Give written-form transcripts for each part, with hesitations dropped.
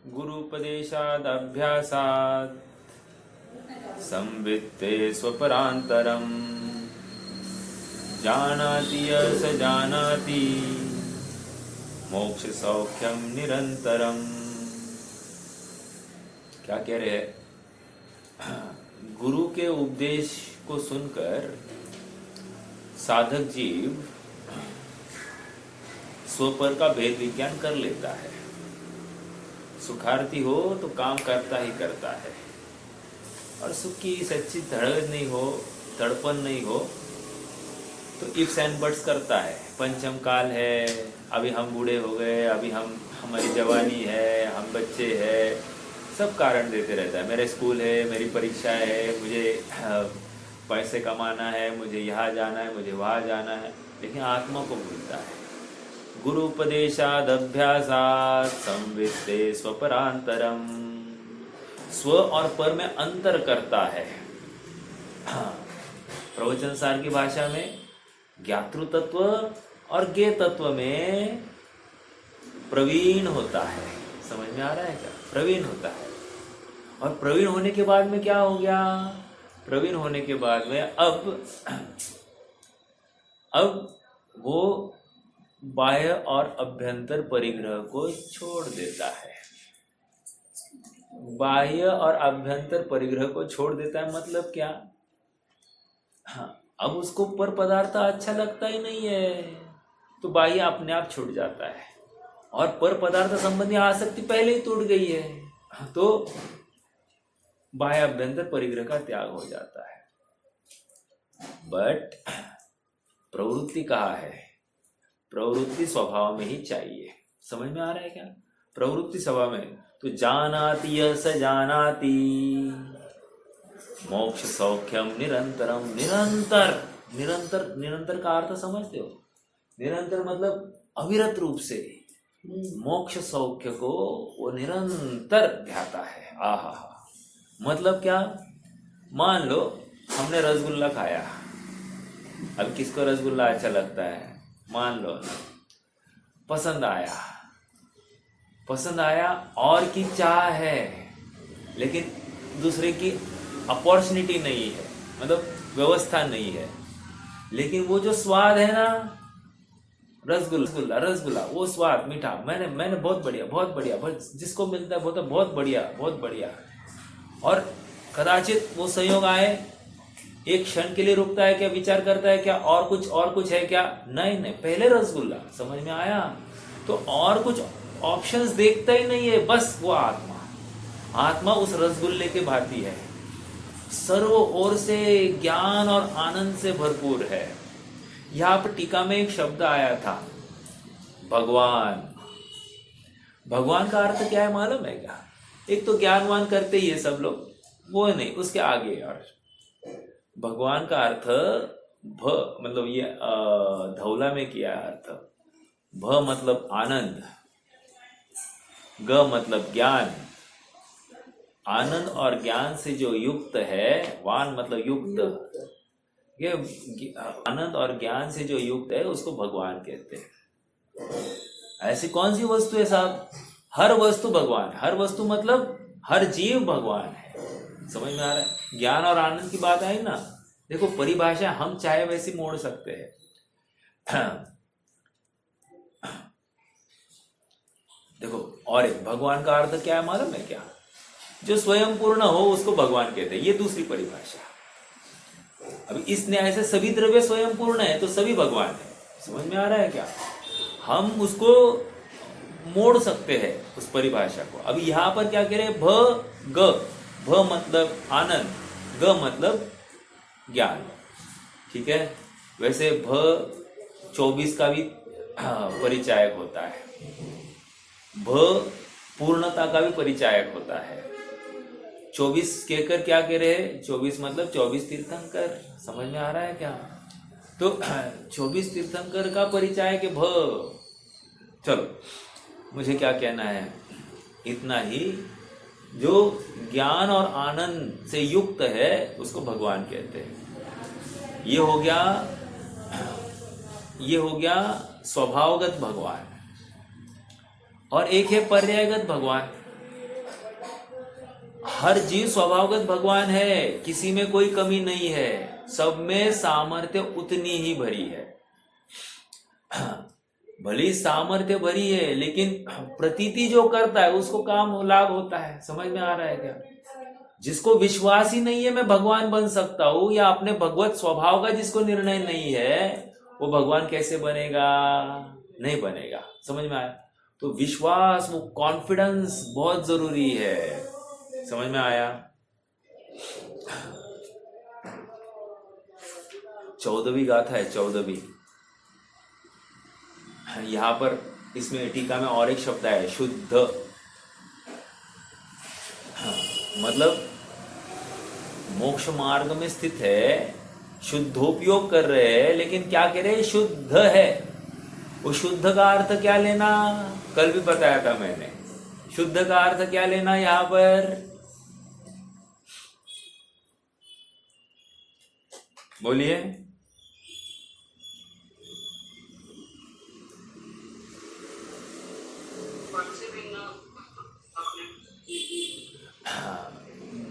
गुरुपदेशाद् अभ्यासात् संवित्ते स्वपरान्तरम् जानाति य स जानाति मोक्ष सौख्यम निरंतरम। क्या कह रहे हैं? गुरु के उपदेश को सुनकर साधक जीव स्वपर का भेद विज्ञान कर लेता है। सुखार्थी हो तो काम करता ही करता है, और सुख की सच्ची धड़कन नहीं हो, तड़पन नहीं हो तो इफ्स एंड बट्स करता है। पंचम काल है, अभी हम बूढ़े हो गए, अभी हमारी जवानी है, हम बच्चे हैं, सब कारण देते रहता है। मेरा स्कूल है, मेरी परीक्षा है, मुझे पैसे कमाना है, मुझे यहाँ जाना है, मुझे वहाँ जाना है, लेकिन आत्मा को भूलता है। गुरु उपदेशाद् अभ्यासात् संवित्ते स्वपरांतरम। स्व और पर में अंतर करता है। प्रवचन सार की भाषा में ज्ञातृ तत्व और ज्ञेय तत्व में प्रवीण होता है। समझ में आ रहा है क्या? प्रवीण होता है। और प्रवीण होने के बाद में क्या हो गया? प्रवीण होने के बाद में अब वो बाह्य और अभ्यंतर परिग्रह को छोड़ देता है। बाह्य और अभ्यंतर परिग्रह को छोड़ देता है मतलब क्या? हाँ, अब उसको पर पदार्थ अच्छा लगता ही नहीं है, तो बाह्य अपने आप छूट जाता है, और पर पदार्थ संबंधी आसक्ति पहले ही टूट गई है, तो बाह्य अभ्यंतर परिग्रह का त्याग हो जाता है। बट प्रवृत्ति कहाँ है? प्रवृत्ति स्वभाव में ही चाहिए। समझ में आ रहा है क्या? प्रवृत्ति स्वभाव में, तो जानाति य स जानाति मोक्ष सौख्यम निरंतरम। निरंतर का अर्थ समझते हो? निरंतर मतलब अविरत रूप से मोक्ष सौख्य को वो निरंतर ध्याता है। आहा, मतलब क्या? मान लो हमने रसगुल्ला खाया, अब किसको रसगुल्ला अच्छा लगता है? मान लो पसंद आया और की चाह है, लेकिन दूसरे की अपॉर्चुनिटी नहीं है, मतलब व्यवस्था नहीं है। लेकिन वो जो स्वाद है ना, रसगुल्ला वो स्वाद मीठा, मैंने बहुत बढ़िया, जिसको मिलता है बहुत बढ़िया। और कदाचित वो संयोग आए, एक क्षण के लिए रुकता है क्या? विचार करता है क्या और कुछ है क्या? नहीं, पहले रसगुल्ला। समझ में आया? तो और कुछ ऑप्शंस देखता ही नहीं है, बस वो आत्मा उस रसगुल्ले के भांति है, सर्व ओर से ज्ञान और आनंद से भरपूर है। यहाँ पर टीका में एक शब्द आया था, भगवान का अर्थ क्या है मालूम है क्या? एक तो ज्ञानवान करते ही है सब लोग, वो नहीं, उसके आगे और भगवान का अर्थ मतलब ये धौला में किया अर्थ। भ मतलब आनंद, ग मतलब ज्ञान। आनंद और ज्ञान से जो युक्त है, वान मतलब युक्त, ये आनंद और ज्ञान से जो युक्त है उसको भगवान कहते हैं। ऐसी कौन सी वस्तु है साहब? हर वस्तु भगवान है। हर वस्तु मतलब हर जीव भगवान है। समझ में आ रहा है? ज्ञान और आनंद की बात आई ना, देखो परिभाषा हम चाहे वैसी मोड़ सकते हैं। देखो, और एक भगवान का अर्थ क्या है मालूम है क्या? जो स्वयं पूर्ण हो उसको भगवान कहते हैं। ये दूसरी परिभाषा। अभी इस न्याय से सभी द्रव्य स्वयं पूर्ण है तो सभी भगवान है। समझ में आ रहा है क्या? हम उसको मोड़ सकते हैं उस परिभाषा को। अभी यहां पर क्या कह रहे हैं? भ मतलब आनंद, ग मतलब ज्ञान। ठीक है? वैसे भ 24 का भी परिचायक होता है, भ पूर्णता का भी परिचायक होता है। 24 कहकर क्या कह रहे हैं? 24 मतलब 24 तीर्थंकर। समझ में आ रहा है क्या? तो 24 तीर्थंकर का परिचायक है भ। चलो, मुझे क्या कहना है? इतना ही। जो ज्ञान और आनंद से युक्त है उसको भगवान कहते हैं। ये हो गया स्वभावगत भगवान। और एक है पर्यायगत भगवान। हर जीव स्वभावगत भगवान है, किसी में कोई कमी नहीं है, सब में सामर्थ्य उतनी ही भरी है। भली सामर्थ्य भरी है, लेकिन प्रतीति जो करता है उसको काम लाभ होता है। समझ में आ रहा है क्या? जिसको विश्वास ही नहीं है मैं भगवान बन सकता हूं, या अपने भगवत स्वभाव का जिसको निर्णय नहीं है, वो भगवान कैसे बनेगा? नहीं बनेगा। समझ में आया? तो विश्वास, वो कॉन्फिडेंस बहुत जरूरी है। समझ में आया? 14वीं गाथा है, 14वीं। यहां पर इसमें टीका में और एक शब्द है, शुद्ध। मतलब मोक्ष मार्ग में स्थित है, शुद्धोपयोग कर रहे हैं, लेकिन क्या कह रहे हैं? शुद्ध है। वो शुद्ध का अर्थ क्या लेना? कल भी बताया था मैंने। शुद्ध का अर्थ क्या लेना यहां पर? बोलिए।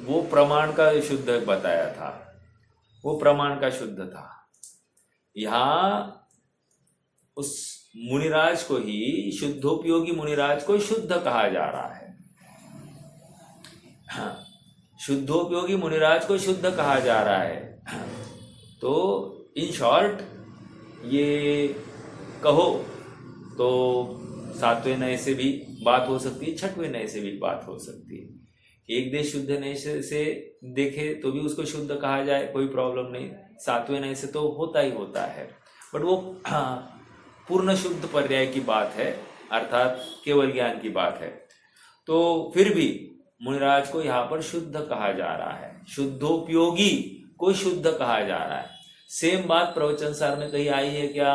वो प्रमाण का शुद्ध बताया था, वो प्रमाण का शुद्ध था। यहां उस मुनिराज को ही, शुद्धोपयोगी मुनिराज को शुद्ध कहा जा रहा है। हाँ, शुद्धोपयोगी मुनिराज को शुद्ध कहा जा रहा है। तो इन शॉर्ट ये कहो तो 7वें नए से भी बात हो सकती है, 6वें नए से भी बात हो सकती है। एक देश शुद्ध नए से देखे तो भी उसको शुद्ध कहा जाए, कोई प्रॉब्लम नहीं। 7वें नए से तो होता ही होता है, बट वो पूर्ण शुद्ध पर्याय की बात है, अर्थात केवल ज्ञान की बात है। तो फिर भी मुनिराज को यहाँ पर शुद्ध कहा जा रहा है, शुद्धोपयोगी को शुद्ध कहा जा रहा है। सेम बात प्रवचन सार में कहीं आई है क्या?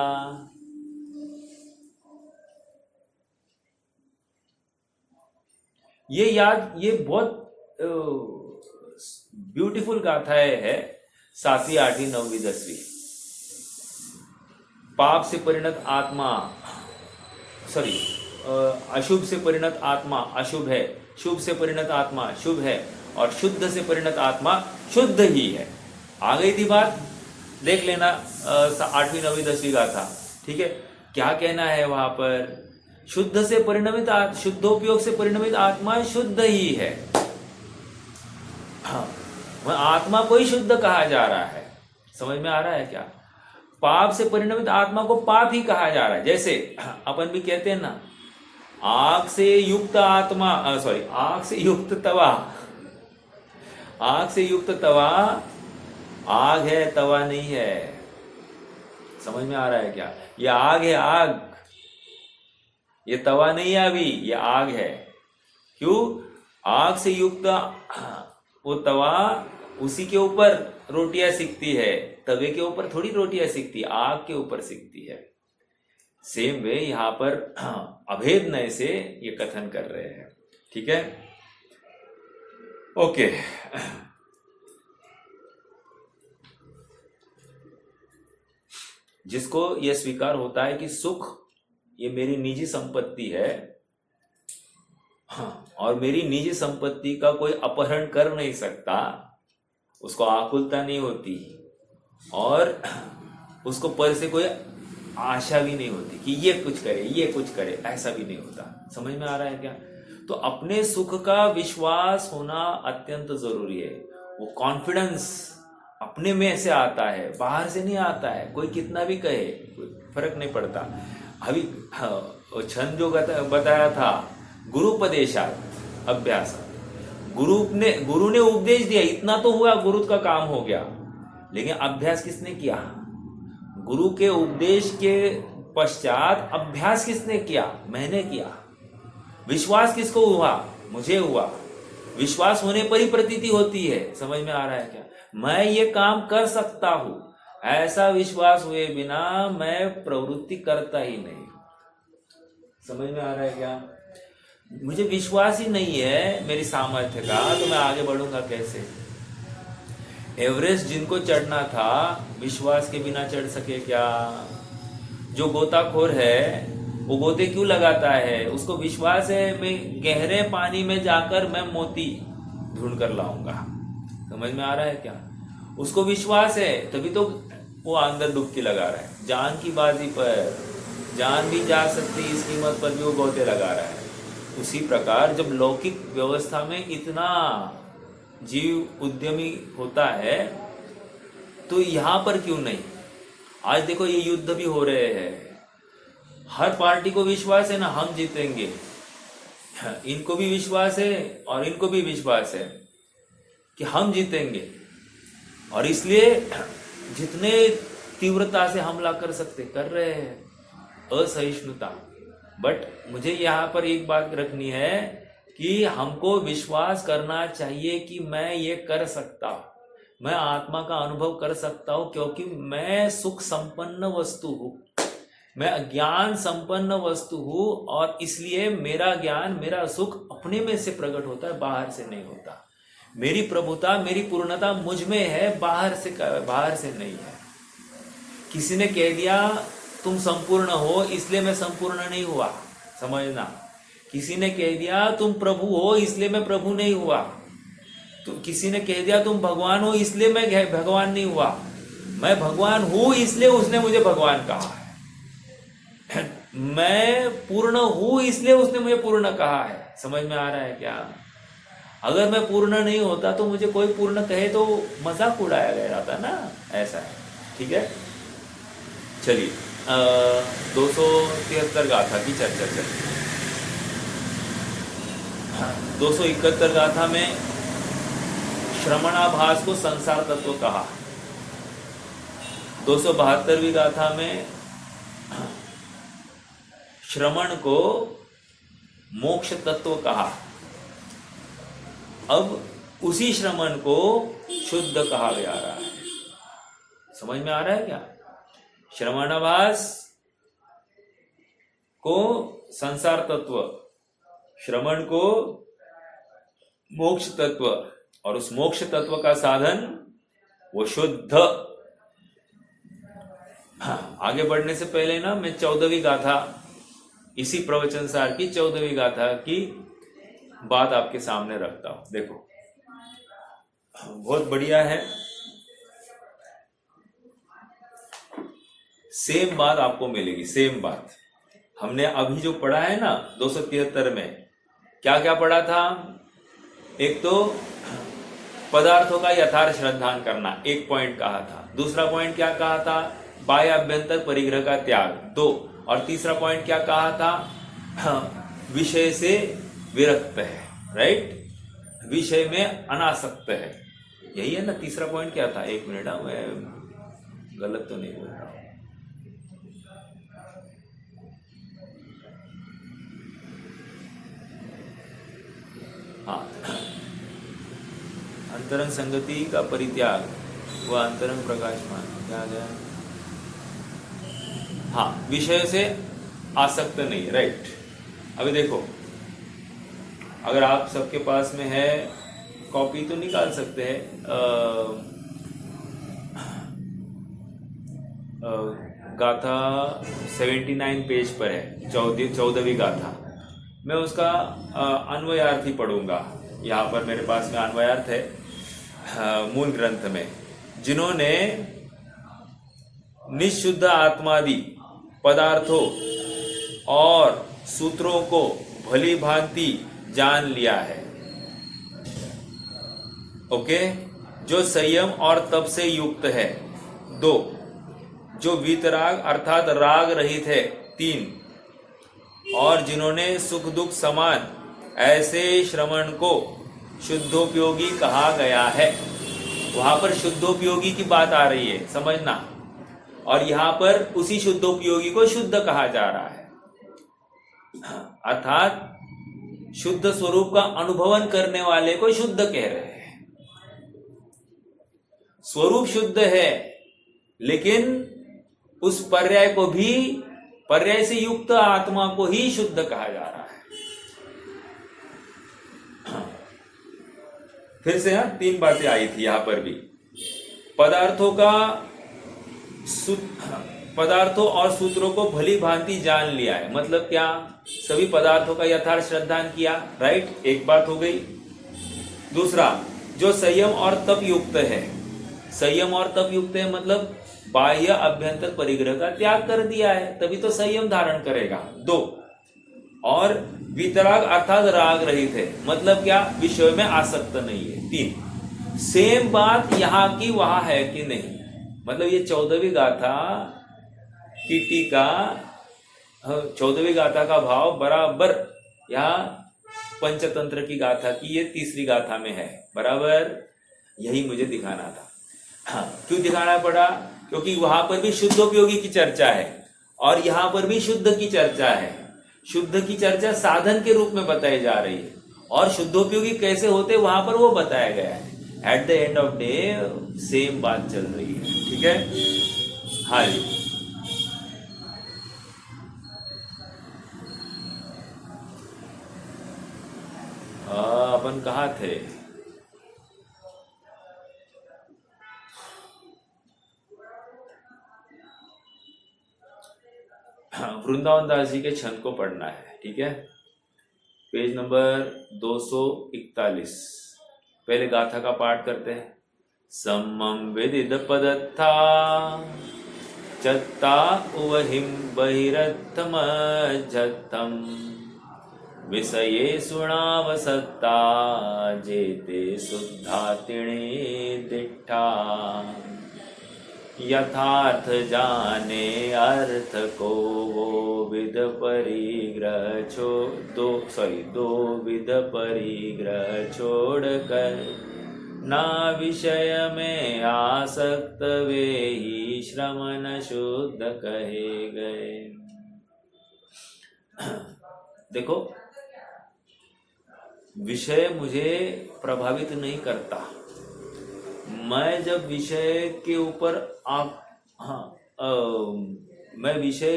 ये याद, ये बहुत ब्यूटीफुल गाथाएं है। 7वीं, 8वीं, 9वीं, 10वीं। पाप से परिणत आत्मा, सॉरी, अशुभ से परिणत आत्मा अशुभ है, शुभ से परिणत आत्मा शुभ है, और शुद्ध से परिणत आत्मा शुद्ध ही है। आ गई थी बात? देख लेना 8वीं, 9वीं, 10वीं गाथा। ठीक है, क्या कहना है वहां पर? शुद्ध से परिणमित, शुद्धोपयोग से परिणमित आत्मा शुद्ध ही है। हाँ, आत्मा को ही शुद्ध कहा जा रहा है। समझ में आ रहा है क्या? पाप से परिणमित आत्मा को पाप ही कहा जा रहा है। जैसे अपन भी कहते हैं ना, आग से युक्त आत्मा, सॉरी, आग से युक्त तवा, आग से युक्त तवा आग है, तवा नहीं है। समझ में आ रहा है क्या? ये आग है, आग, ये तवा नहीं है अभी, ये आग है। क्यों? आग से युक्त वो तवा, उसी के ऊपर रोटियां सिकती है, तवे के ऊपर थोड़ी रोटियां सिकती, आग के ऊपर सिकती है। सेम वे यहां पर अभेद नय से ये कथन कर रहे हैं। ठीक है, ओके। जिसको यह स्वीकार होता है कि सुख ये मेरी निजी संपत्ति है, और मेरी निजी संपत्ति का कोई अपहरण कर नहीं सकता, उसको आकुलता नहीं होती, और उसको पर से कोई आशा भी नहीं होती कि ये कुछ करे, ये कुछ करे, ऐसा भी नहीं होता। समझ में आ रहा है क्या? तो अपने सुख का विश्वास होना अत्यंत जरूरी है। वो कॉन्फिडेंस अपने में से आता है, बाहर से नहीं आता है। कोई कितना भी कहे, कोई फर्क नहीं पड़ता। अभी छंद जो बताया था, गुरुपदेशात अभ्यास, गुरु ने उपदेश दिया, इतना तो हुआ, गुरु का काम हो गया, लेकिन अभ्यास किसने किया? गुरु के उपदेश के पश्चात अभ्यास किसने किया? मैंने किया। विश्वास किसको हुआ? मुझे हुआ। विश्वास होने पर ही प्रतीति होती है। समझ में आ रहा है क्या? मैं ये काम कर सकता हूं, ऐसा विश्वास हुए बिना मैं प्रवृत्ति करता ही नहीं। समझ में आ रहा है क्या? मुझे विश्वास ही नहीं है मेरी सामर्थ्य का, तो मैं आगे बढ़ूंगा कैसे? एवरेस्ट जिनको चढ़ना था, विश्वास के बिना चढ़ सके क्या? जो गोताखोर है वो गोते क्यों लगाता है? उसको विश्वास है मैं गहरे पानी में जाकर मैं मोती ढूंढ कर लाऊंगा। समझ में आ रहा है क्या? उसको विश्वास है, तभी तो वो अंदर डुबकी लगा रहा है। जान की बाजी पर, जान भी जा सकती इस कीमत पर भी वो गोते लगा रहा है। उसी प्रकार जब लौकिक व्यवस्था में इतना जीव उद्यमी होता है, तो यहां पर क्यों नहीं? आज देखो ये युद्ध भी हो रहे हैं, हर पार्टी को विश्वास है ना हम जीतेंगे, इनको भी विश्वास है और इनको भी विश्वास है कि हम जीतेंगे, और इसलिए जितने तीव्रता से हमला कर सकते कर रहे हैं, असहिष्णुता। बट मुझे यहाँ पर एक बात रखनी है कि हमको विश्वास करना चाहिए कि मैं ये कर सकता हूं, मैं आत्मा का अनुभव कर सकता हूं, क्योंकि मैं सुख संपन्न वस्तु हूं, मैं ज्ञान संपन्न वस्तु हूं, और इसलिए मेरा ज्ञान मेरा सुख अपने में से प्रकट होता है, बाहर से नहीं होता। मेरी प्रभुता मेरी पूर्णता मुझ में है, बाहर से नहीं है। किसी ने कह दिया तुम संपूर्ण हो इसलिए मैं संपूर्ण नहीं हुआ, समझना। किसी ने कह दिया तुम प्रभु हो इसलिए मैं प्रभु नहीं हुआ, तो किसी ने कह दिया तुम भगवान हो इसलिए मैं भगवान नहीं हुआ। मैं भगवान हूं इसलिए उसने मुझे भगवान कहा है। मैं पूर्ण हूं इसलिए उसने मुझे पूर्ण कहा है। समझ में आ रहा है क्या? अगर मैं पूर्ण नहीं होता तो मुझे कोई पूर्ण कहे तो मजाक उड़ाया गया जाता ना, ऐसा है। ठीक है, चलिए 273 गाथा की चर्चा चलिए। 271 गाथा में श्रमणाभास को संसार तत्व कहा। 272वीं गाथा में श्रमण को मोक्ष तत्व कहा। अब उसी श्रमण को शुद्ध कहा जा रहा है। समझ में आ रहा है क्या? श्रमणाभास को संसार तत्व, श्रमण को मोक्ष तत्व, और उस मोक्ष तत्व का साधन वो शुद्ध। आगे बढ़ने से पहले ना मैं 14वीं गाथा, इसी प्रवचन सार की 14वीं गाथा की बात आपके सामने रखता हूं। देखो बहुत बढ़िया है, सेम बात आपको मिलेगी, सेम बात। हमने अभी जो पढ़ा है ना 273 में, क्या क्या पढ़ा था? एक तो पदार्थों का यथार्थ श्रद्धान करना, एक पॉइंट कहा था। दूसरा पॉइंट क्या कहा था? बाह्य अभ्यंतर परिग्रह का त्याग, 2। और तीसरा पॉइंट क्या कहा था? विषय से विरक्त है, राइट, विषय में अनासक्त है। यही है ना तीसरा पॉइंट? क्या था? एक मिनट, मैं गलत तो नहीं बोल रहा हूं। हाँ, अंतरंग संगति का परित्याग, वह अंतरंग प्रकाशमान, क्या गया? हाँ, विषय से आसक्त नहीं, राइट। अभी देखो, अगर आप सबके पास में है कॉपी तो निकाल सकते हैं। गाथा 79 पेज पर है, 14वीं गाथा। मैं उसका अन्वयार्थ ही पढ़ूंगा। यहाँ पर मेरे पास में अन्वयार्थ है मूल ग्रंथ में। जिन्होंने निशुद्ध आत्मादि पदार्थों और सूत्रों को भली भांति जान लिया है, ओके, जो संयम और तप से युक्त है, 2, जो वीतराग अर्थात राग रहित है, 3, और जिन्होंने सुख दुख समान ऐसे श्रमण को शुद्धोपयोगी कहा गया है। वहां पर शुद्धोपयोगी की बात आ रही है, समझना। और यहां पर उसी शुद्धोपयोगी को शुद्ध कहा जा रहा है, अर्थात शुद्ध स्वरूप का अनुभवन करने वाले को शुद्ध कह रहे हैं। स्वरूप शुद्ध है, लेकिन उस पर्याय को भी, पर्याय से युक्त आत्मा को ही शुद्ध कहा जा रहा है। फिर से 3 बातें आई थी यहां पर भी। पदार्थों और सूत्रों को भली भांति जान लिया है, मतलब क्या? सभी पदार्थों का यथार्थ श्रद्धान किया, राइट, एक बात हो गई। दूसरा, जो संयम और तप युक्त है, संयम और तप युक्त है मतलब बाह्य अभ्यंतर परिग्रह का त्याग कर दिया है, तभी तो संयम धारण करेगा। 2, और वितराग अर्थात राग रहित है, मतलब क्या, विषय में आसक्त नहीं है। 3, सेम बात यहां की वहां है कि नहीं, मतलब ये 14वीं गाथा की टीका, 14वीं गाथा का भाव बराबर यहाँ पंचतंत्र की गाथा की ये तीसरी गाथा में है, बराबर यही मुझे दिखाना था। हाँ, क्यों दिखाना पड़ा, क्योंकि वहां पर भी शुद्धोपयोगी की चर्चा है और यहां पर भी शुद्ध की चर्चा है। शुद्ध की चर्चा साधन के रूप में बताई जा रही है और शुद्धोपयोगी कैसे होते वहां पर वो बताया गया है। At the end of day same बात चल रही है, ठीक है। हाँ जी, अपन कहाँ थे? वृंदावन दास जी के छंद को पढ़ना है, ठीक है। पेज नंबर 241, पहले गाथा का पाठ करते हैं। सम्मम विदिद पदत्था चत्ता उवहिम बहिरर्थमज्झत्तम विषये सुणावसत्ता जेते शुद्धातिणे दिट्ठा यथार्थ जाने अर्थ को वो विध परिग्रह दो विध परिग्रह छोड़कर ना विषय में आसक्त वे ही श्रमण शुद्ध कहे गए। देखो, विषय मुझे प्रभावित नहीं करता। मैं जब विषय के ऊपर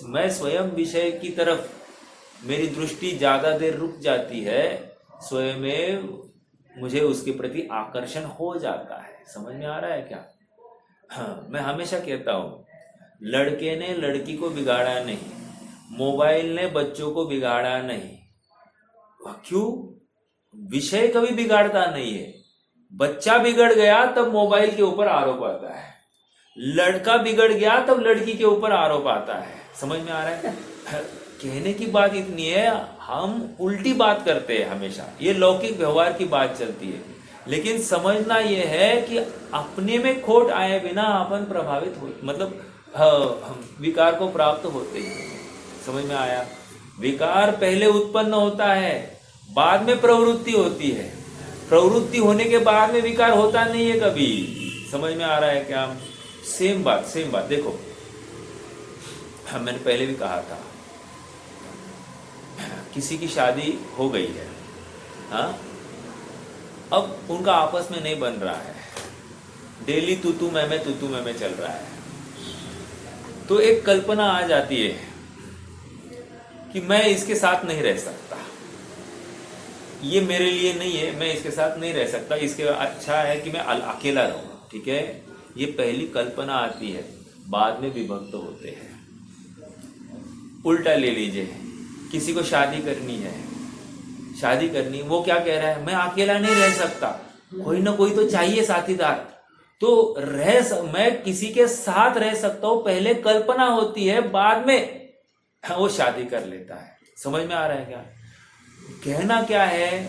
मैं स्वयं विषय की तरफ मेरी दृष्टि ज्यादा देर रुक जाती है, स्वयं में मुझे उसके प्रति आकर्षण हो जाता है। समझ में आ रहा है क्या? हाँ, मैं हमेशा कहता हूँ, लड़के ने लड़की को बिगाड़ा नहीं, मोबाइल ने बच्चों को बिगाड़ा नहीं। क्यों? विषय कभी बिगाड़ता नहीं है। बच्चा बिगड़ गया तब मोबाइल के ऊपर आरोप आता है, लड़का बिगड़ गया तब लड़की के ऊपर आरोप आता है। समझ में आ रहा है? कहने की बात इतनी है, हम उल्टी बात करते हैं हमेशा, ये लौकिक व्यवहार की बात चलती है। लेकिन समझना यह है कि अपने में खोट आए बिना अपन प्रभावित हो, मतलब विकार को प्राप्त होते ही। समझ में आया? विकार पहले उत्पन्न होता है, बाद में प्रवृत्ति होती है। प्रवृत्ति होने के बाद में विकार होता नहीं है कभी। समझ में आ रहा है क्या? सेम बात देखो, मैंने पहले भी कहा था, किसी की शादी हो गई है, हाँ, अब उनका आपस में नहीं बन रहा है, डेली तू मैं चल रहा है, तो एक कल्पना आ जाती है कि मैं इसके साथ नहीं रह सकता, ये मेरे लिए नहीं है, मैं इसके साथ नहीं रह सकता, इसके अच्छा है कि मैं अकेला रहूं। ठीक है, ये पहली कल्पना आती है, बाद में विभक्त होते हैं। उल्टा ले लीजिए, किसी को शादी करनी, वो क्या कह रहा है, मैं अकेला नहीं रह सकता, कोई ना कोई तो चाहिए साथीदार, तो मैं किसी के साथ रह सकता हूं, पहले कल्पना होती है, बाद में वो शादी कर लेता है। समझ में आ रहा है क्या? कहना क्या है,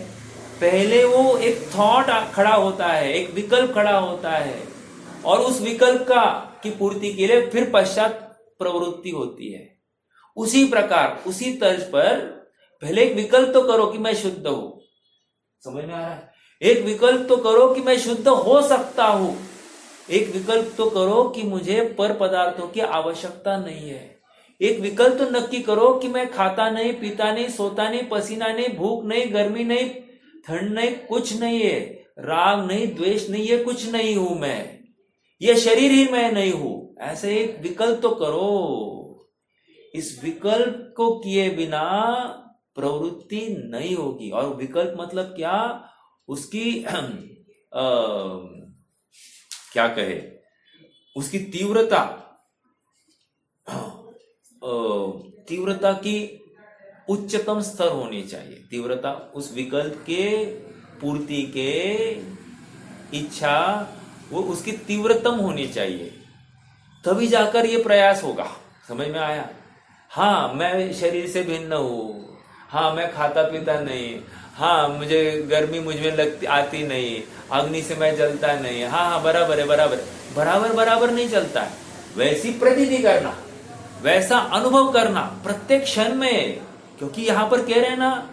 पहले वो एक थॉट खड़ा होता है, एक विकल्प खड़ा होता है, और उस विकल्प की पूर्ति के लिए फिर पश्चात प्रवृत्ति होती है। उसी प्रकार, उसी तर्ज पर पहले एक विकल्प तो करो कि मैं शुद्ध हूं। समझ में आ रहा है? एक विकल्प तो करो कि मैं शुद्ध हो सकता हूं, एक विकल्प तो करो कि मुझे पर पदार्थों की आवश्यकता नहीं है, एक विकल्प तो नक्की करो कि मैं खाता नहीं, पीता नहीं, सोता नहीं, पसीना नहीं, भूख नहीं, गर्मी नहीं, ठंड नहीं, कुछ नहीं है, राग नहीं, द्वेष नहीं, ये कुछ नहीं हूं मैं, ये शरीर ही मैं नहीं हूं। ऐसे एक विकल्प तो करो। इस विकल्प को किए बिना प्रवृत्ति नहीं होगी। और विकल्प मतलब क्या, उसकी क्या कहे, उसकी तीव्रता की उच्चतम स्तर होनी चाहिए। तीव्रता उस विकल्प के पूर्ति के इच्छा वो उसकी तीव्रतम होनी चाहिए, तभी जाकर ये प्रयास होगा। समझ में आया? हाँ, मैं शरीर से भिन्न हूँ, हाँ मैं खाता पीता नहीं, हाँ मुझे गर्मी मुझ में लगती आती नहीं, अग्नि से मैं जलता नहीं, हाँ हाँ बराबर है, बराबर नहीं चलता है। वैसी प्रतीति करना, वैसा अनुभव करना प्रत्येक क्षण में, क्योंकि यहां पर कह रहे हैं ना,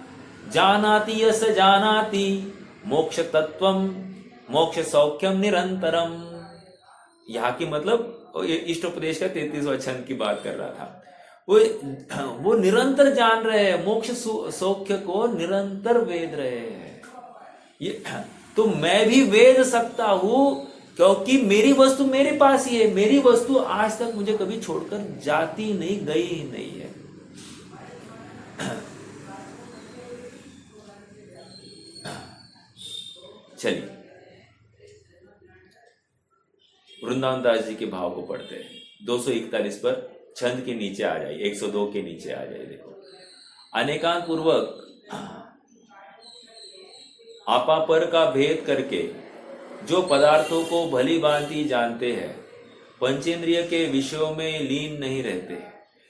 जानाति यस जानाति मोक्ष तत्वम मोक्ष सौख्यम निरंतरम। यहाँ की मतलब इष्टोपदेश का 33वां छंद की बात कर रहा था। वो निरंतर जान रहे हैं, मोक्ष सौख्य को निरंतर वेद रहे हैं। ये तो मैं भी वेद सकता हूं, क्योंकि मेरी वस्तु मेरे पास ही है। मेरी वस्तु आज तक मुझे कभी छोड़कर जाती नहीं, गई ही नहीं है। चलिए वृंदावन दास जी के भाव को पढ़ते हैं। 241 पर छंद के नीचे आ जाइए, 102 के नीचे आ जाइए। देखो, अनेकांत पूर्वक आपापर का भेद करके जो पदार्थों को भली भांति जानते हैं, पंचेंद्रिय के विषयों में लीन नहीं रहते।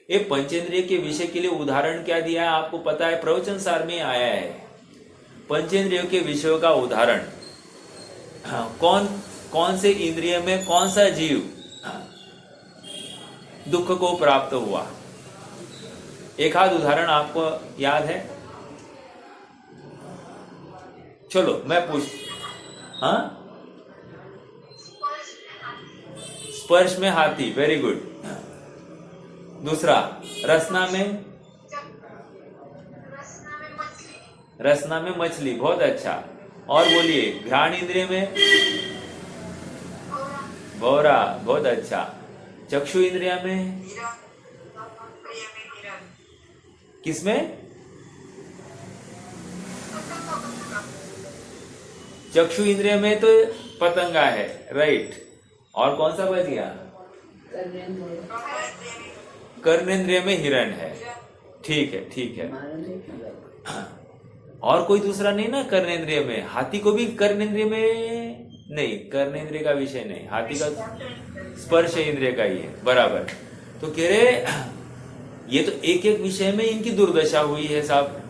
ये पंचेंद्रिय के विषय के लिए उदाहरण क्या दिया है आपको पता है? प्रवचन सार में आया है पंचेंद्रियों के विषयों का उदाहरण। कौन से इंद्रिय में कौन सा जीव दुख को प्राप्त हुआ? एक आध उदाहरण आपको याद है? चलो मैं पूछ, हाँ, स्पर्श में हाथी, वेरी गुड। दूसरा, रसना में मछली, बहुत अच्छा। और बोलिए, घ्राण इंद्रिय में भौरा, बहुत अच्छा। चक्षु इंद्रिय में किसमें? चक्षु इंद्रिय में तो पतंगा है, राइट। और कौन सा बच गया? कर्णेंद्रिय में हिरण है, ठीक है। और कोई दूसरा नहीं ना कर्णेंद्रिय में? हाथी को भी कर्णेंद्रिय में नहीं, कर्णेंद्रिय का विषय नहीं, हाथी का स्पर्श इंद्रिय का ही है, बराबर। तो कह रहे ये तो एक एक विषय में इनकी दुर्दशा हुई है साहब,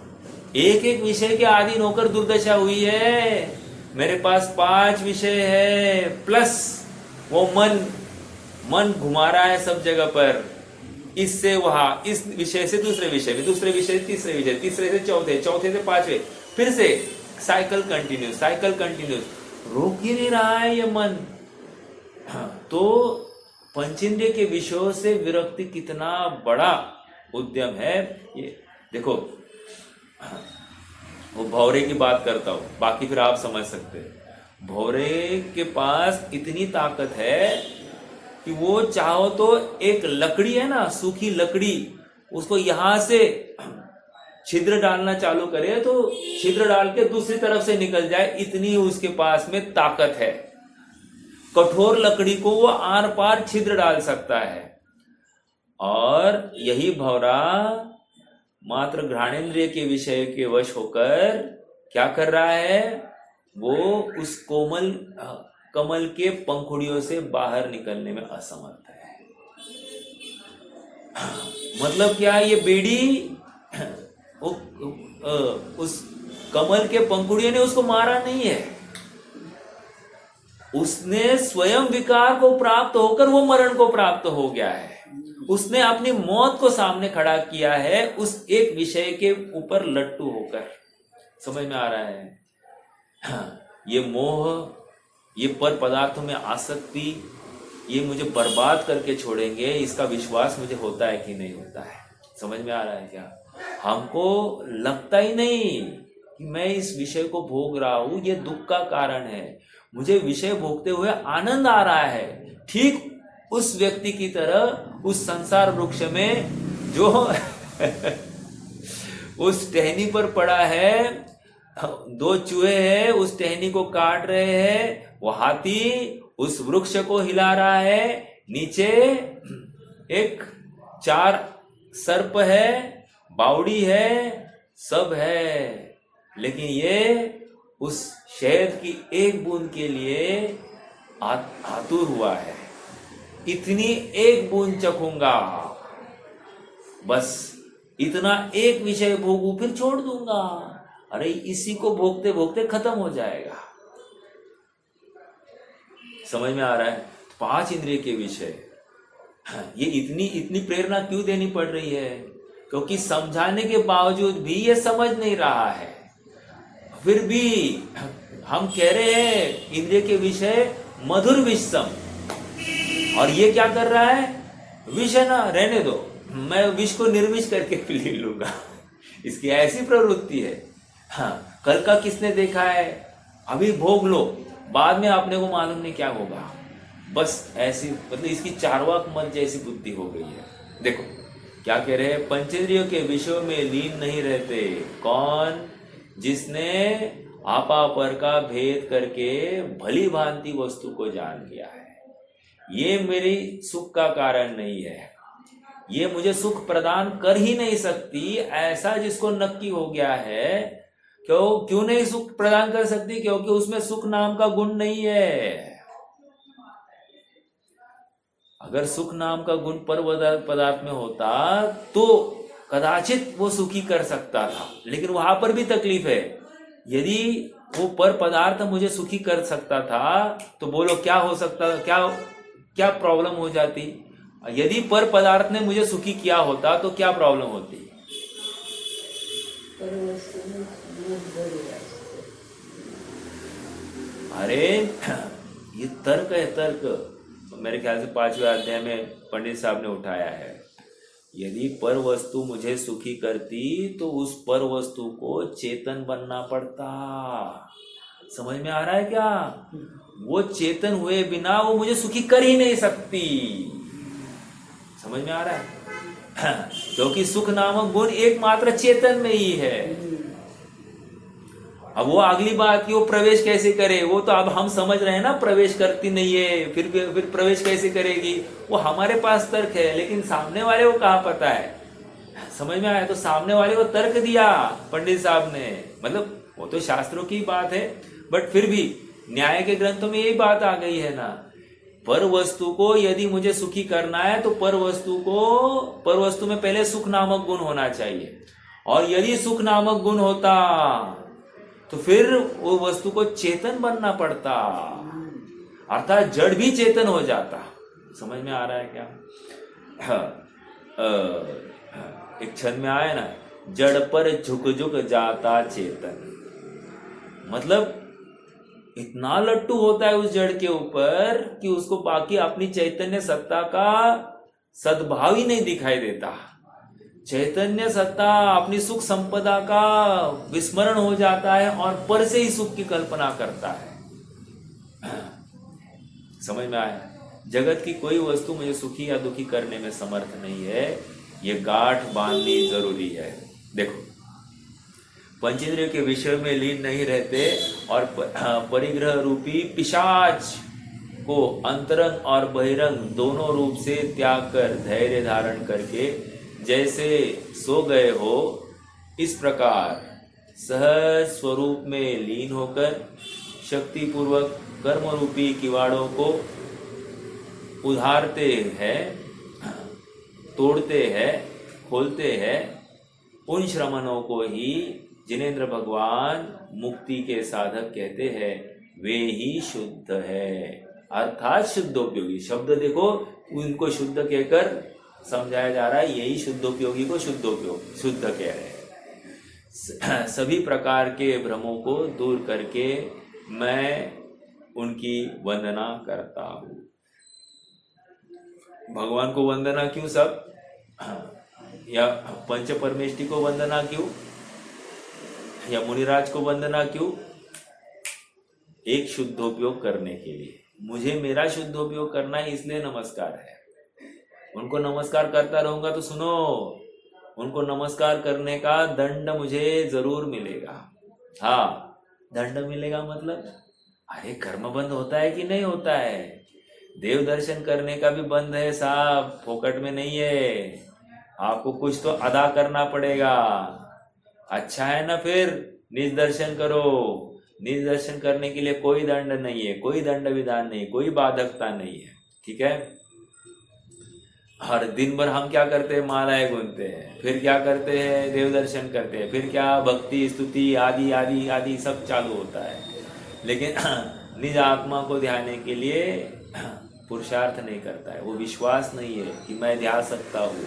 एक एक विषय के अधीन होकर दुर्दशा हुई है। मेरे पास 5 विषय है, प्लस वो मन घुमा रहा है सब जगह पर, इससे वहां, इस विषय से दूसरे विषय में, दूसरे विषय से तीसरे विषय, तीसरे से चौथे, चौथे से पांचवे, फिर से साइकिल कंटिन्यूस, रोक ही नहीं रहा है ये मन। तो पंचेंद्रिय के विषयों से विरक्ति कितना बड़ा उद्यम है ये देखो। वो भौरे की बात करता हूं, बाकी फिर आप समझ सकते हैं। भौरे के पास इतनी ताकत है कि वो चाहो तो एक लकड़ी है ना, सूखी लकड़ी, उसको यहां से छिद्र डालना चालू करे तो छिद्र डाल के दूसरी तरफ से निकल जाए, इतनी उसके पास में ताकत है। कठोर लकड़ी को वो आर पार छिद्र डाल सकता है। और यही भौरा मात्र घ्राणेंद्रिय के विषय के वश होकर क्या कर रहा है? वो उस कमल के पंखुड़ियों से बाहर निकलने में असमर्थ है। मतलब क्या? ये बेड़ी उस कमल के पंखुड़ियों ने उसको मारा नहीं है, उसने स्वयं विकार को प्राप्त होकर वो मरण को प्राप्त हो गया है। उसने अपनी मौत को सामने खड़ा किया है उस एक विषय के ऊपर लट्टू होकर। समझ में आ रहा है? ये मोह, ये पर पदार्थों में आसक्ति, ये मुझे बर्बाद करके छोड़ेंगे, इसका विश्वास मुझे होता है कि नहीं होता है? समझ में आ रहा है क्या? हमको लगता ही नहीं कि मैं इस विषय को भोग रहा हूं, ये दुख का कारण है। मुझे विषय भोगते हुए आनंद आ रहा है, ठीक उस व्यक्ति की तरह उस संसार वृक्ष में जो उस टहनी पर पड़ा है, 2 चूहे हैं उस टहनी को काट रहे हैं, वो हाथी उस वृक्ष को हिला रहा है, नीचे एक 4 सर्प है, बावड़ी है, सब है, लेकिन ये उस शहद की एक बूंद के लिए आतुर हुआ है, इतनी एक बूंद चखूंगा, बस इतना एक विषय भोगू फिर छोड़ दूंगा। अरे इसी को भोगते भोगते खत्म हो जाएगा। समझ में आ रहा है? 5 इंद्रिय के विषय, ये इतनी प्रेरणा क्यों देनी पड़ रही है? क्योंकि समझाने के बावजूद भी ये समझ नहीं रहा है। फिर भी हम कह रहे हैं इंद्रिय के विषय मधुर विषम, और ये क्या कर रहा है? विष है ना, रहने दो, मैं विष को निर्विष करके पी लूंगा। इसकी ऐसी प्रवृत्ति है। हाँ, कल का किसने देखा है? अभी भोग लो, बाद में आपने को मालूम नहीं क्या होगा। बस ऐसी, मतलब इसकी चार्वाक मत जैसी बुद्धि हो गई है। देखो क्या कह रहे हैं? पंचेंद्रियों के विषयों में लीन नहीं रहते। कौन? जिसने आपा पर का भेद करके भली भांति वस्तु को जान लिया है। ये मेरी सुख का कारण नहीं है, ये मुझे सुख प्रदान कर ही नहीं सकती, ऐसा जिसको नक्की हो गया है। क्यों नहीं सुख प्रदान कर सकती? क्योंकि उसमें सुख नाम का गुण नहीं है। अगर सुख नाम का गुण पर पदार्थ में होता तो कदाचित वो सुखी कर सकता था, लेकिन वहां पर भी तकलीफ है। यदि वो पर पदार्थ मुझे सुखी कर सकता था तो बोलो क्या हो सकता, क्या प्रॉब्लम हो जाती? यदि पर पदार्थ ने मुझे सुखी किया होता तो क्या प्रॉब्लम होती? अरे ये तर्क है, तर्क। मेरे ख्याल से 5वें अध्याय में पंडित साहब ने उठाया है। यदि पर वस्तु मुझे सुखी करती तो उस पर वस्तु को चेतन बनना पड़ता। समझ में आ रहा है क्या? वो चेतन हुए बिना वो मुझे सुखी कर ही नहीं सकती। समझ में आ रहा है? क्योंकि सुख नामक गुण एकमात्र चेतन में ही है। अब वो अगली बात कि वो प्रवेश कैसे करे, वो तो अब हम समझ रहे हैं ना, प्रवेश करती नहीं है, फिर प्रवेश कैसे करेगी? वो हमारे पास तर्क है, लेकिन सामने वाले को कहाँ पता है? समझ में आया? तो सामने वाले को तर्क दिया पंडित साहब ने, मतलब वो तो शास्त्रों की बात है, बट फिर भी न्याय के ग्रंथों में यही बात आ गई है ना। पर वस्तु को यदि मुझे सुखी करना है तो पर वस्तु में पहले सुख नामक गुण होना चाहिए, और यदि सुख नामक गुण होता तो फिर वो वस्तु को चेतन बनना पड़ता, अर्थात जड़ भी चेतन हो जाता। समझ में आ रहा है क्या? एक छंद में आया ना, जड़ पर झुक झुक जाता चेतन। मतलब इतना लट्टू होता है उस जड़ के ऊपर कि उसको बाकी अपनी चैतन्य सत्ता का सद्भाव ही नहीं दिखाई देता। चैतन्य सत्ता अपनी सुख संपदा का विस्मरण हो जाता है और पर से ही सुख की कल्पना करता है। समझ में आया? जगत की कोई वस्तु मुझे सुखी या दुखी करने में समर्थ नहीं है, ये गांठ बांधनी जरूरी है। देखो, पंचेंद्रिय के विषय में लीन नहीं रहते और परिग्रह रूपी पिशाच को अंतरंग और बहिरंग दोनों रूप से त्याग कर धैर्य धारण करके जैसे सो गए हो, इस प्रकार सहज स्वरूप में लीन होकर शक्ति पूर्वक कर्म रूपी किवाड़ों को उधारते हैं, तोड़ते हैं, खोलते हैं। उन श्रमणों को ही जिनेंद्र भगवान मुक्ति के साधक कहते हैं, वे ही शुद्ध है, अर्थात शुद्धोपयोगी। शब्द देखो, उनको शुद्ध कहकर समझाया जा रहा है, यही शुद्धोपयोगी को शुद्ध कह रहे हैं। सभी प्रकार के भ्रमों को दूर करके मैं उनकी वंदना करता हूं। भगवान को वंदना क्यों सब? या पंच परमेष्टि को वंदना क्यों? या मुनिराज को वंदना क्यों? एक शुद्धोपयोग करने के लिए। मुझे मेरा शुद्धोपयोग करना है, इसलिए नमस्कार है। उनको नमस्कार करता रहूंगा तो सुनो, उनको नमस्कार करने का दंड मुझे जरूर मिलेगा। हाँ, दंड मिलेगा मतलब, अरे कर्म बंद होता है कि नहीं होता है? देव दर्शन करने का भी बंद है साहब, फोकट में नहीं है। आपको कुछ तो अदा करना पड़ेगा। अच्छा है ना, फिर निज दर्शन करो। निज दर्शन करने के लिए कोई दंड नहीं है, कोई दंड विधान नहीं, कोई बाधकता नहीं है। ठीक है। हर दिन भर हम क्या करते हैं, मालाएं गूंथते हैं, फिर क्या करते हैं, देव दर्शन करते हैं, फिर क्या भक्ति स्तुति आदि आदि आदि सब चालू होता है। लेकिन निज आत्मा को ध्याने के लिए पुरुषार्थ नहीं करता है, वो विश्वास नहीं है कि मैं ध्यान सकता हूँ,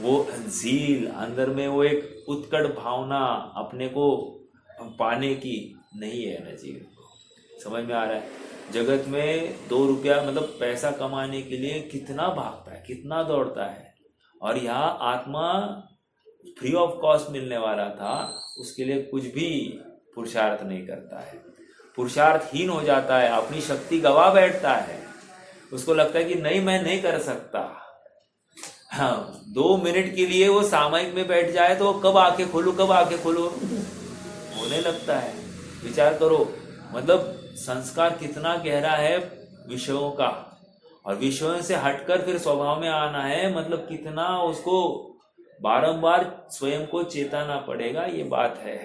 वो झील अंदर में, वो एक उत्कट भावना अपने को पाने की नहीं है ना जीवन को। समझ में आ रहा है। जगत में 2 रुपया मतलब पैसा कमाने के लिए कितना भागता है, कितना दौड़ता है, और यहाँ आत्मा फ्री ऑफ कॉस्ट मिलने वाला था, उसके लिए कुछ भी पुरुषार्थ नहीं करता है, पुरुषार्थहीन हो जाता है, अपनी शक्ति गवा बैठता है, उसको लगता है कि नहीं मैं नहीं कर सकता। हाँ, 2 मिनट के लिए वो सामयिक में बैठ जाए तो कब आंखें खोलूं, कब आंखें खोलूं होने लगता है। विचार करो, मतलब संस्कार कितना गहरा है विषयों का, और विषयों से हटकर फिर स्वभाव में आना है, मतलब कितना उसको बारंबार स्वयं को चेताना पड़ेगा, ये बात है।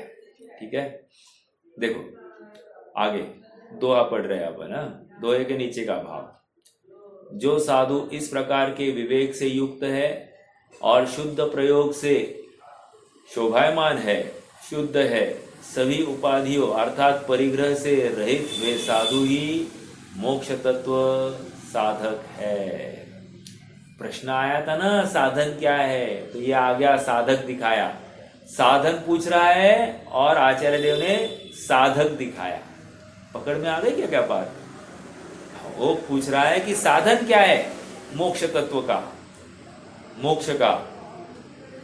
ठीक है। देखो आगे दोहा पढ़ रहे हैं अपन। दोहे के नीचे का भाव, जो साधु इस प्रकार के विवेक से युक्त है और शुद्ध प्रयोग से शोभायमान है, शुद्ध है, सभी उपाधियों अर्थात परिग्रह से रहित वे साधु ही मोक्ष तत्व साधक है। प्रश्न आया था ना, साधन क्या है, तो ये आ गया, साधक दिखाया। साधन पूछ रहा है और आचार्य देव ने साधक दिखाया। पकड़ में आ गई क्या बात। वो पूछ रहा है कि साधन क्या है मोक्ष तत्व का, मोक्ष का,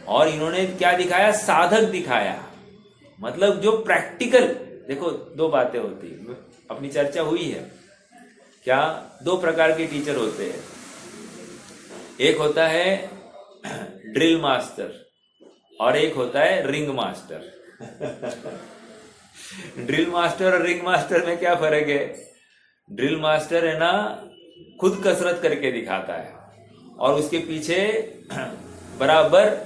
और इन्होंने क्या दिखाया, साधक दिखाया। मतलब जो प्रैक्टिकल, देखो 2 बातें होती, अपनी चर्चा हुई है क्या, 2 प्रकार के टीचर होते हैं। एक होता है ड्रिल मास्टर और एक होता है रिंग मास्टर। ड्रिल मास्टर और रिंग मास्टर में क्या फर्क है। ड्रिल मास्टर है ना, खुद कसरत करके दिखाता है और उसके पीछे बराबर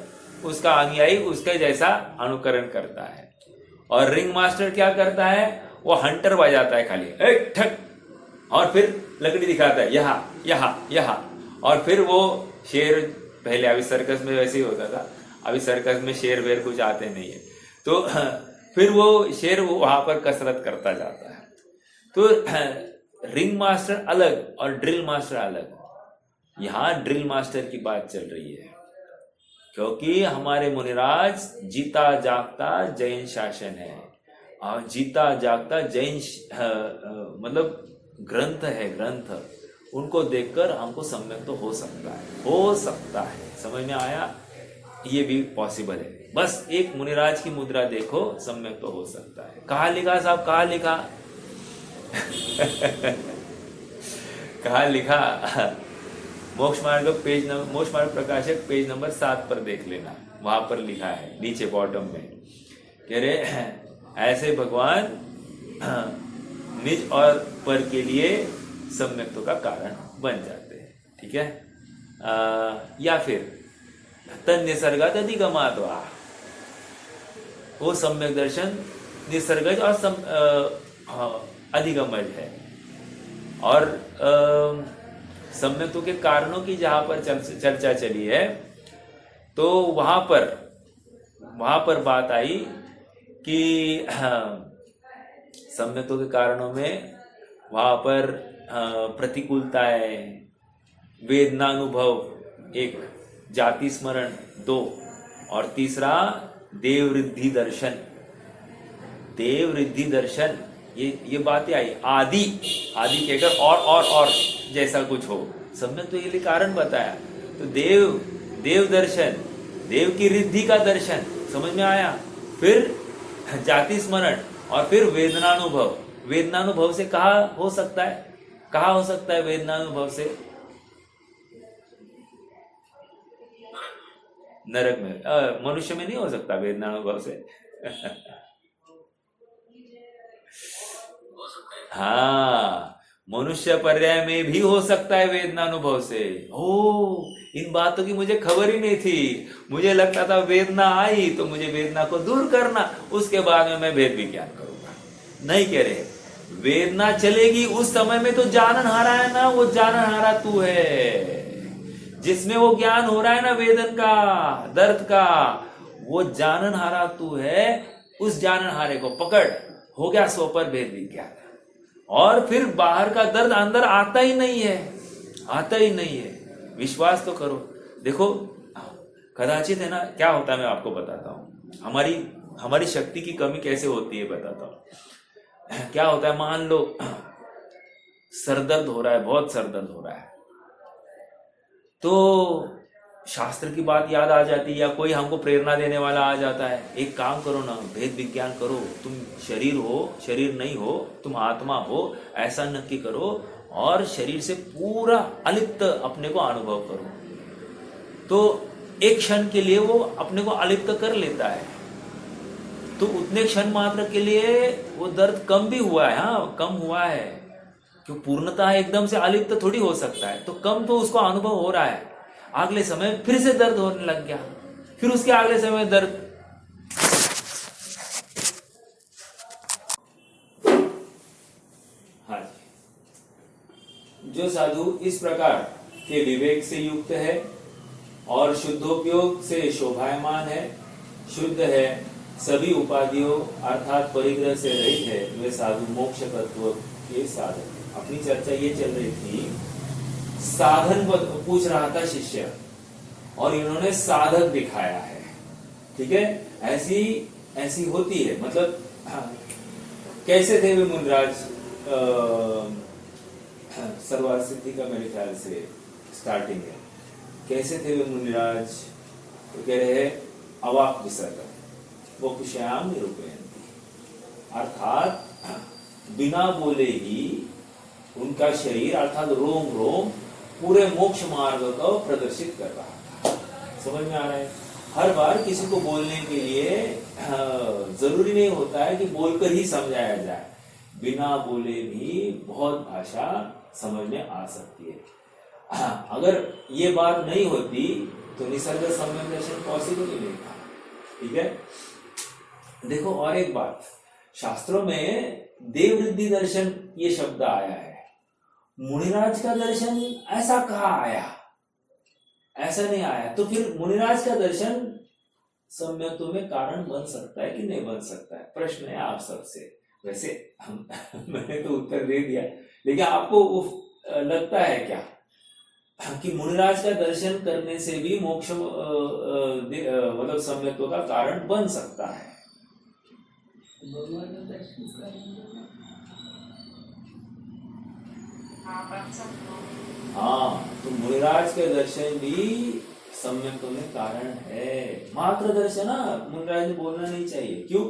उसका अनुयायी उसके जैसा अनुकरण करता है। और रिंग मास्टर क्या करता है, वो हंटर बजाता है खाली, एक ठक, और फिर लकड़ी दिखाता है यहाँ यहाँ यहाँ, और फिर वो शेर, पहले अभी सर्कस में वैसे ही होता था, अभी सर्कस में शेर वेर कुछ आते नहीं है, तो फिर वो शेर वो वहां पर कसरत करता जाता है। तो रिंग मास्टर अलग और ड्रिल मास्टर अलग। यहाँ ड्रिल मास्टर की बात चल रही है, क्योंकि हमारे मुनिराज जीता जागता जैन शासन है, और जीता जागता जैन मतलब ग्रंथ है, ग्रंथ। उनको देखकर हमको सम्यक तो हो सकता है, हो सकता है। समझ में आया, ये भी पॉसिबल है। बस एक मुनिराज की मुद्रा देखो, सम्यक तो हो सकता है। कहाँ लिखा साहब, कहाँ लिखा? कहाँ लिखा? मोक्ष मार्ग मोक्ष मार्ग प्रकाशक पेज नंबर 7 पर देख लेना, वहां पर लिखा है नीचे बॉटम में, कह रहे ऐसे भगवान निज और पर के लिए सम्यक्तों का कारण बन जाते हैं। ठीक है। या फिर तन निसर्गात अधिगमात् वा, वो सम्यक दर्शन निसर्गज और अधिगमज है। और सम्यक्तों के कारणों की जहां पर चर्चा चली है, तो वहां पर बात आई कि सम्यक्तों के कारणों में वहां पर प्रतिकूलता है, वेदनानुभव 1, जाति स्मरण 2, और तीसरा देव रिद्धि दर्शन। देव रिद्धि दर्शन, ये बातें आई। आदि कहकर और जैसा कुछ हो, सम्यक तो ये लिए कारण बताया। तो देव दर्शन, देव की रिद्धि का दर्शन, समझ में आया। फिर जाति स्मरण और फिर वेदनानुभव। वेदनानुभव से कहा हो सकता है, कहा हो सकता है वेदनानुभव से? नरक में। मनुष्य में नहीं हो सकता वेदनानुभव से। हाँ, मनुष्य पर्याय में भी हो सकता है वेदनानुभव से। ओ, इन बातों की मुझे खबर ही नहीं थी। मुझे लगता था वेदना आई तो मुझे वेदना को दूर करना, उसके बाद में मैं भेद विज्ञान करूंगा। नहीं कह रहे। वेदना चलेगी उस समय में तो जाननहारा है ना, वो जाननहारा तू है। जिसमें वो ज्ञान हो रहा है ना वेदन का, दर्द का, वो जाननहारा तू है। उस जाननहारे को पकड़, हो गया सो पर भेद विज्ञान। और फिर बाहर का दर्द अंदर आता ही नहीं है, आता ही नहीं है। विश्वास तो करो। देखो कदाचित है ना, क्या होता है मैं आपको बताता हूँ। हमारी शक्ति की कमी कैसे होती है बताता हूँ। क्या होता है, मान लो सरदर्द हो रहा है, बहुत सरदर्द हो रहा है, तो शास्त्र की बात याद आ जाती है, या कोई हमको प्रेरणा देने वाला आ जाता है, एक काम करो ना, भेद विज्ञान करो। तुम शरीर हो, शरीर नहीं हो, तुम आत्मा हो, ऐसा नक्की करो और शरीर से पूरा अलिप्त अपने को अनुभव करो। तो एक क्षण के लिए वो अपने को अलिप्त कर लेता है, तो उतने क्षण मात्र के लिए वो दर्द कम भी हुआ है, हाँ कम हुआ है, क्यों पूर्णतः एकदम से अलिप्त थोड़ी हो सकता है, तो कम तो उसको अनुभव हो रहा है। अगले समय फिर से दर्द होने लग गया, फिर उसके अगले समय दर्द। हाँ जी, जो साधु इस प्रकार के विवेक से युक्त है और शुद्धोपयोग से शोभायमान है, शुद्ध है, सभी उपाधियों अर्थात परिग्रह से रहित है, वे साधु मोक्ष तत्व के साधक है। अपनी चर्चा ये चल रही थी, साधन पूछ रहा था शिष्य और इन्होंने साधक दिखाया है। ठीक है, ऐसी होती है। मतलब कैसे थे वे मुनिराज, सर्वार्थ सिद्धि का मेरे ख्याल से स्टार्टिंग है। कैसे थे वे मुनिराज, तो कह रहे हैं अवाक विसर्ग वो कुश्याम निरूपयन्ति, अर्थात बिना बोले ही उनका शरीर अर्थात रोम रोम पूरे मोक्ष मार्ग को प्रदर्शित कर रहा था। समझ में आ रहा है। हर बार किसी को बोलने के लिए जरूरी नहीं होता है कि बोलकर ही समझाया जाए, बिना बोले भी बहुत भाषा समझ में आ सकती है। अगर ये बात नहीं होती तो निसर्ग सम्यक दर्शन पॉसिबल ही नहीं था। ठीक है, देखो और एक बात, शास्त्रों में देववृद्धि दर्शन ये शब्द आया है, मुनिराज का दर्शन ऐसा कहाँ आया, ऐसा नहीं आया। तो फिर मुनिराज का दर्शन सम्यक्त्व में कारण बन सकता है कि नहीं बन सकता है, प्रश्न है आप सबसे। वैसे मैंने तो उत्तर दे दिया, लेकिन आपको लगता है क्या कि मुनिराज का दर्शन करने से भी मोक्ष मतलब सम्यक्त्व का कारण बन सकता है? हाँ, तो मुनिराज के दर्शन भी सम्यक्त्व में कारण है। मात्र दर्शन मुनिराज ने बोलना नहीं चाहिए। क्यों?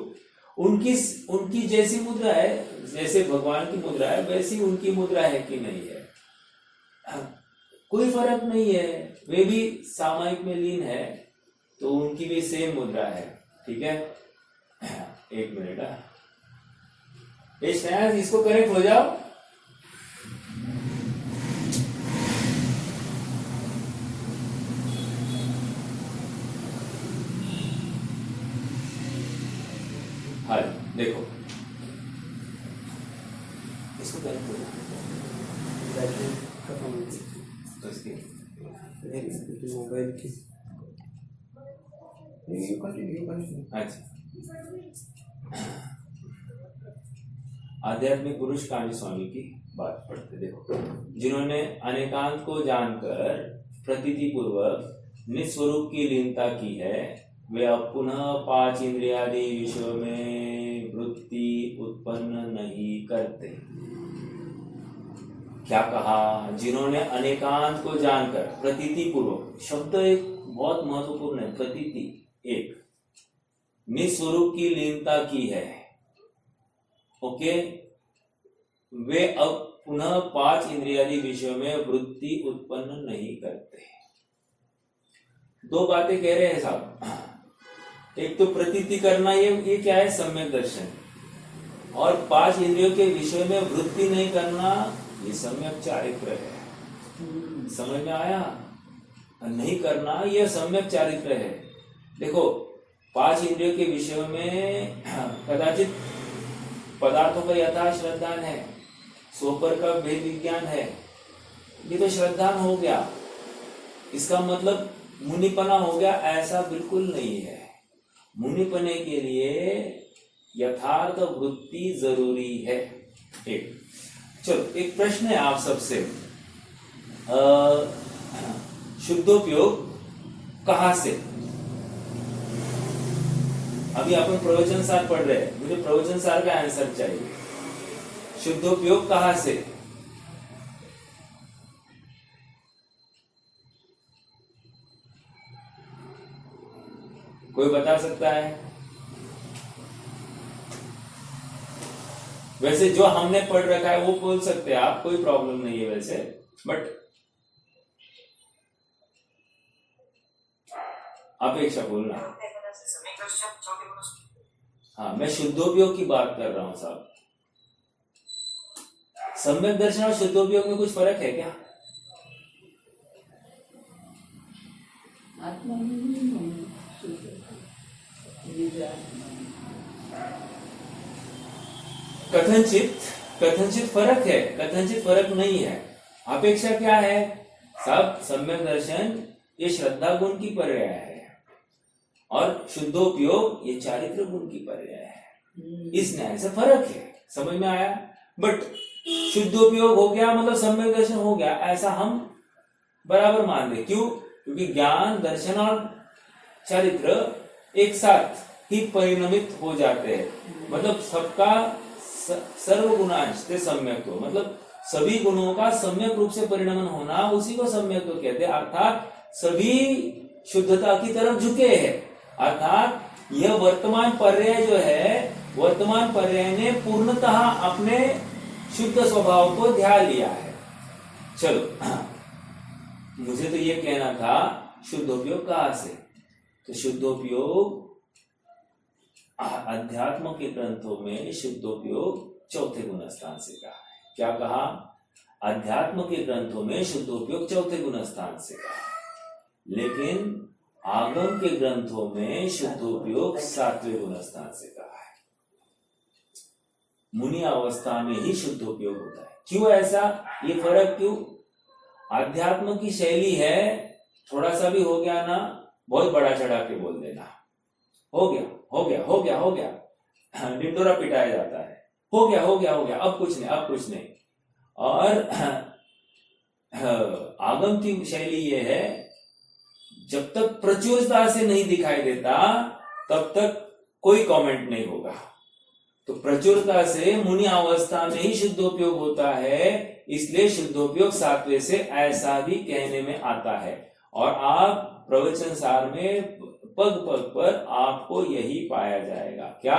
उनकी जैसी मुद्रा है, जैसे भगवान की मुद्रा है वैसी उनकी मुद्रा है कि नहीं है, कोई फर्क नहीं है। वे भी सामायिक में लीन है तो उनकी भी सेम मुद्रा है। ठीक है, एक मिनट, इसको कनेक्ट हो जाओ। हाँ देखो, इसको कनेक्ट हो जाओ। मोबाइल की अच्छा, आध्यात्मिक पुरुष कांजी स्वामी की बात पढ़ते देखो। जिन्होंने अनेकांत को जानकर प्रतीति पूर्वक निस्वरूप की लीनता की है, वे अब पुनः 5 इंद्रियादि विषयों में वृत्ति उत्पन्न नहीं करते। क्या कहा? जिन्होंने अनेकांत को जानकर, प्रतीति पूर्वक शब्द एक बहुत महत्वपूर्ण है, प्रतीति एक, निस्वरूप की लीनता की है। ओके, वे अब पुनः 5 इंद्रियादि विषयों में वृत्ति उत्पन्न नहीं करते। 2 बातें कह रहे हैं साहब। एक तो प्रतीति करना, ये क्या है? सम्यक दर्शन। और 5 इंद्रियों के विषय में वृत्ति नहीं करना, ये सम्यक चारित्र है। समझ में आया? नहीं करना यह सम्यक चारित्र है। देखो 5 इंद्रियों के विषयों में कदाचित पदार्थों पर यथा श्रद्धान है, सोपर का भेद विज्ञान है, ये तो श्रद्धान हो गया। इसका मतलब मुनिपना हो गया, ऐसा बिल्कुल नहीं है। मुनिपने के लिए यथार्थ वृत्ति जरूरी है। एक चलो एक प्रश्न है आप सबसे, शुद्धोपयोग कहां से? अभी अपन प्रवचन सार पढ़ रहे हैं, मुझे प्रवचन सार का आंसर चाहिए। शुद्धोपयोग कहां से? कोई बता सकता है? वैसे जो हमने पढ़ रखा है वो बोल सकते हैं आप, कोई प्रॉब्लम नहीं है वैसे, बट अपेक्षा बोलना। हाँ, मैं शुद्धोपयोग की बात कर रहा हूं साहब। सम्यक दर्शन और शुद्धोपयोग में कुछ फर्क है क्या? कथनचित फर्क है, कथनचित फर्क नहीं है। अपेक्षा क्या है सब? सम्यक दर्शन ये श्रद्धा गुण की पर्याय है और शुद्धोपयोग ये चारित्र गुण की पर्याय है। इस न्याय से फर्क है, समझ में आया? बट शुद्धोपयोग हो गया मतलब सम्यक दर्शन हो गया, ऐसा हम बराबर मान दे। क्यों? क्योंकि ज्ञान, दर्शन और चारित्र एक साथ ही परिणमित हो जाते हैं। मतलब सबका सर्व गुणांश से सम्यक हो, मतलब सभी गुणों का सम्यक रूप से परिणमन होना, उसी को सम्यक तो कहते हैं। अर्थात सभी शुद्धता की तरफ झुके हैं। अर्थात यह वर्तमान पर्याय जो है, वर्तमान पर्याय ने पूर्णतः अपने शुद्ध स्वभाव को ध्यान लिया है। चलो मुझे तो ये कहना था शुद्धोपयोग कहां से? तो शुद्धोपयोग अध्यात्म के ग्रंथों में शुद्धोपयोग चौथे गुणस्थान से कहा है। क्या कहा? अध्यात्म के ग्रंथों में शुद्धोपयोग चौथे गुणस्थान से कहा है, लेकिन आगम के ग्रंथों में शुद्धोपयोग सातवें गुणस्थान से कहा है। मुनि अवस्था में ही शुद्धोपयोग होता है। क्यों ऐसा? ये फर्क क्यों? अध्यात्म की शैली है, थोड़ा सा भी हो गया ना, बहुत बड़ा चढ़ा के बोल देना, हो गया हो गया हो गया हो गया, डिंडोरा पिटाया जाता है, हो गया हो गया हो गया, अब कुछ नहीं अब कुछ नहीं। और आगम की शैली ये है, जब तक प्रचुरता से नहीं दिखाई देता तब तक कोई कमेंट नहीं होगा। तो प्रचुरता से मुनि अवस्था में ही शुद्धोपयोग होता है, इसलिए शुद्धोपयोग सातवें से ऐसा भी कहने में आता है। और आप प्रवचन सार में पग पग पर आपको यही पाया जाएगा। क्या?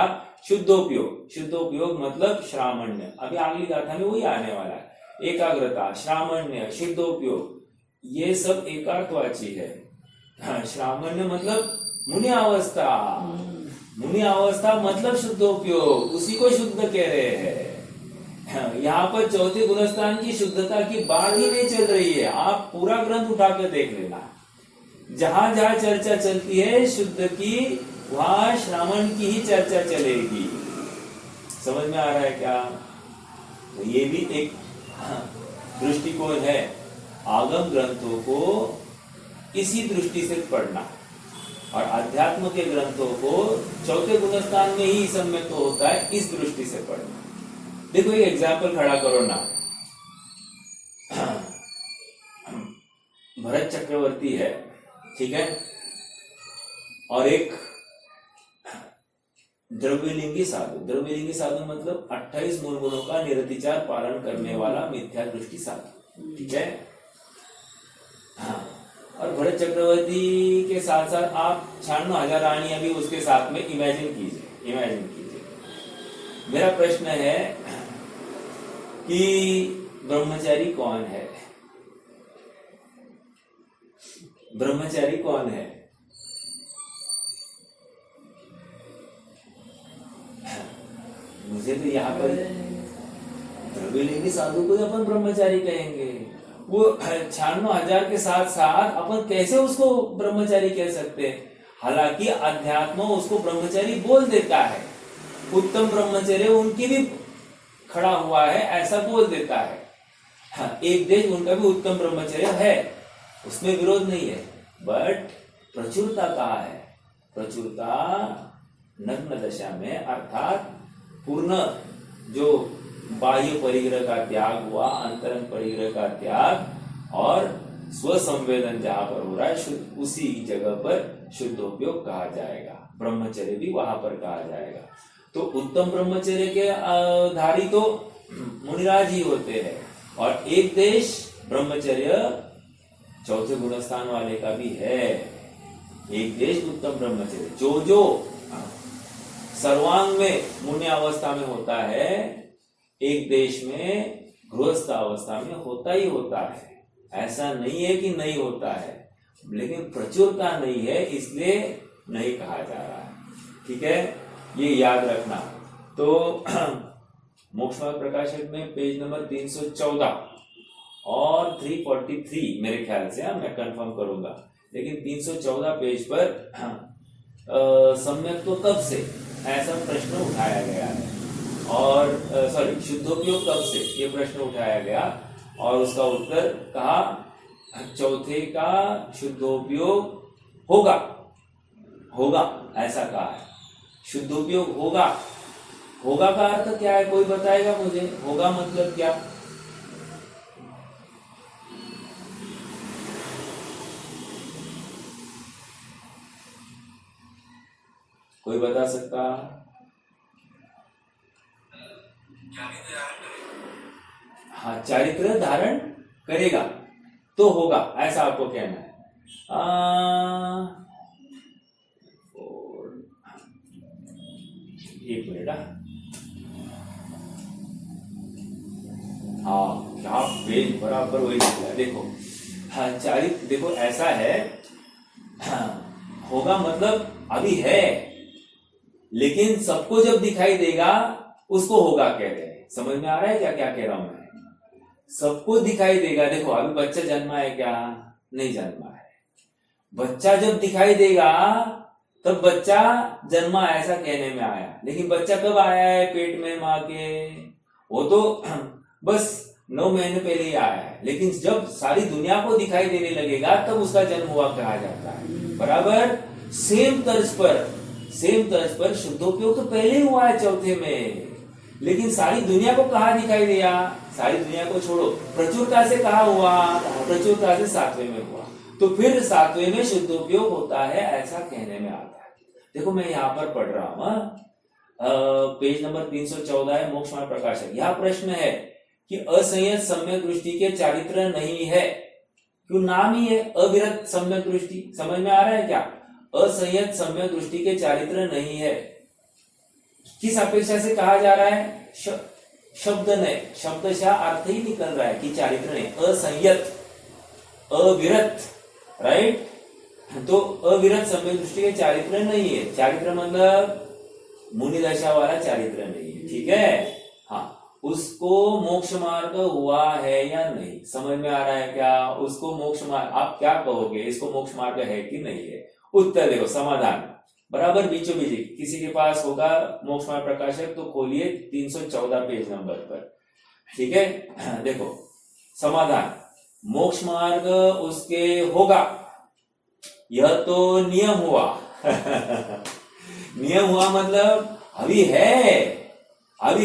शुद्धोपयोग। शुद्धोपयोग मतलब श्रामण्य। अभी अगली गाथा में वही आने वाला है। एकाग्रता, श्रामण्य, शुद्धोपयोग, ये सब एकार्थवाची है। श्रामण्य मतलब मुनि अवस्था, मुनि अवस्था मतलब शुद्धोपयोग, उसी को शुद्ध कह रहे हैं। यहाँ पर चौथे गुणस्थान की शुद्धता की बात ही नहीं चल रही है। आप पूरा ग्रंथ उठाकर देख लेना, जहां जहां चर्चा चलती है शुद्ध की, वहां श्रावण की ही चर्चा चलेगी। समझ में आ रहा है क्या? तो ये भी एक दृष्टिकोण है, आगम ग्रंथों को इसी दृष्टि से पढ़ना और अध्यात्म के ग्रंथों को चौथे गुणस्थान में ही सम्यक होता है, इस दृष्टि से पढ़ना। देखो ये एग्जाम्पल खड़ा करो ना, भरत चक्रवर्ती है, ठीक है, और एक द्रव्यलिंगी साधु। द्रव्यलिंगी साधु मतलब 28 मूल गुणों का निरतिचार पालन करने वाला मिथ्या दृष्टि साधु, ठीक है। हाँ, और भरत चक्रवर्ती के साथ साथ आप 96,000 रानियां भी उसके साथ में इमेजिन कीजिए, इमेजिन कीजिए। मेरा प्रश्न है कि ब्रह्मचारी कौन है? ब्रह्मचारी कौन है? मुझे तो यहाँ पर द्रव्यलिंगी साधु को अपन ब्रह्मचारी कहेंगे। वो 96,000 के साथ साथ अपन कैसे उसको ब्रह्मचारी कह सकते हैं? हालांकि अध्यात्म उसको ब्रह्मचारी बोल देता है, उत्तम ब्रह्मचर्य उनकी भी खड़ा हुआ है ऐसा बोल देता है। हाँ, एक देश उनका भी उत्तम ब्रह्मचर्य है, उसमें विरोध नहीं है, बट प्रचुरता कहाँ है? प्रचुरता नग्न दशा में, अर्थात पूर्ण जो बाह्य परिग्रह का त्याग हुआ, अंतरंग परिग्रह का त्याग और स्व संवेदन जहां पर हो रहा है उसी जगह पर शुद्धोपयोग कहा जाएगा, ब्रह्मचर्य भी वहां पर कहा जाएगा। तो उत्तम ब्रह्मचर्य के धारी तो मुनिराज ही होते हैं, और एक देश ब्रह्मचर्य चौथे गुणस्थान वाले का भी है। एक देश उत्तम ब्रह्मचर्य जो जो सर्वांग में मुन्य अवस्था में होता है, एक देश में गृहस्थ अवस्था में होता ही होता है। ऐसा नहीं है कि नहीं होता है, लेकिन प्रचुरता नहीं है इसलिए नहीं कहा जा रहा है। ठीक है, ये याद रखना। तो मोक्ष मार्ग प्रकाशक में पेज नंबर 314 और 343 मेरे ख्याल से, मैं कंफर्म करूंगा, लेकिन 314 पेज पर सम्यक तो कब से ऐसा प्रश्न उठाया गया है, और सॉरी शुद्धोपयोग कब से ये प्रश्न उठाया गया, और उसका उत्तर कहा चौथे का शुद्धोपयोग होगा, होगा ऐसा कहा है। शुद्धोपयोग होगा, होगा का अर्थ क्या है? कोई बताएगा मुझे? होगा मतलब क्या? कोई बता सकता? हाँ, चारित्र धारण करेगा तो होगा, ऐसा आपको कहना है। एक मिनट। हाँ, क्या पेज बराबर वही निकला, देखो। हाँ, चारित्र देखो ऐसा है, हाँ, होगा मतलब अभी है, लेकिन सबको जब दिखाई देगा उसको होगा कहते हैं। समझ में आ रहा है क्या क्या कह रहा हूं मैं? सबको दिखाई देगा। देखो अभी बच्चा जन्मा है क्या? नहीं जन्मा है। बच्चा जब दिखाई देगा तब बच्चा जन्मा ऐसा कहने में आया, लेकिन बच्चा कब आया है पेट में माँ के? वो तो बस 9 महीने पहले ही आया है, लेकिन जब सारी दुनिया को दिखाई देने लगेगा तब उसका जन्म हुआ कहा जाता है। बराबर सेम तर्ज पर शुद्धोपयोग तो पहले ही हुआ है चौथे में, लेकिन सारी दुनिया को कहा दिखाई दिया? सारी दुनिया को छोड़ो, प्रचुरता से कहा हुआ? प्रचुरता से 7वें में हुआ। तो फिर 7वें में शुद्धोपयोग होता है ऐसा कहने में आता है। देखो मैं यहाँ पर पढ़ रहा हूं, पेज नंबर 314 है, मोक्ष मार्ग प्रकाशक। यह प्रश्न है कि असंयत सम्यक दृष्टि के चारित्र नहीं है, क्यों? नाम ही है अविरत सम्यक दृष्टि। समझ में आ रहा है क्या? असंयत सम्यक दृष्टि के चारित्र नहीं है, किस अपेक्षा से कहा जा रहा है? शब्द नहीं, शब्दशः अर्थ ही निकल रहा है कि चारित्र नहीं, असंयत, अविरत, राइट? तो अविरत सम्यक दृष्टि के चारित्र नहीं है। चारित्र मतलब मुनि दशा वाला चारित्र नहीं है। ठीक है, हाँ, उसको मोक्ष मार्ग हुआ है या नहीं? समझ में आ रहा है क्या? उसको मोक्ष मार्ग, आप क्या कहोगे, इसको मोक्ष मार्ग है कि नहीं है? उत्तर देखो, समाधान बराबर बीचों बीच। किसी के पास होगा मोक्ष मार्ग प्रकाशक तो खोलिए 314 पेज नंबर पर। ठीक है, देखो समाधान, मोक्ष मार्ग उसके होगा, यह तो नियम हुआ। नियम हुआ मतलब अभी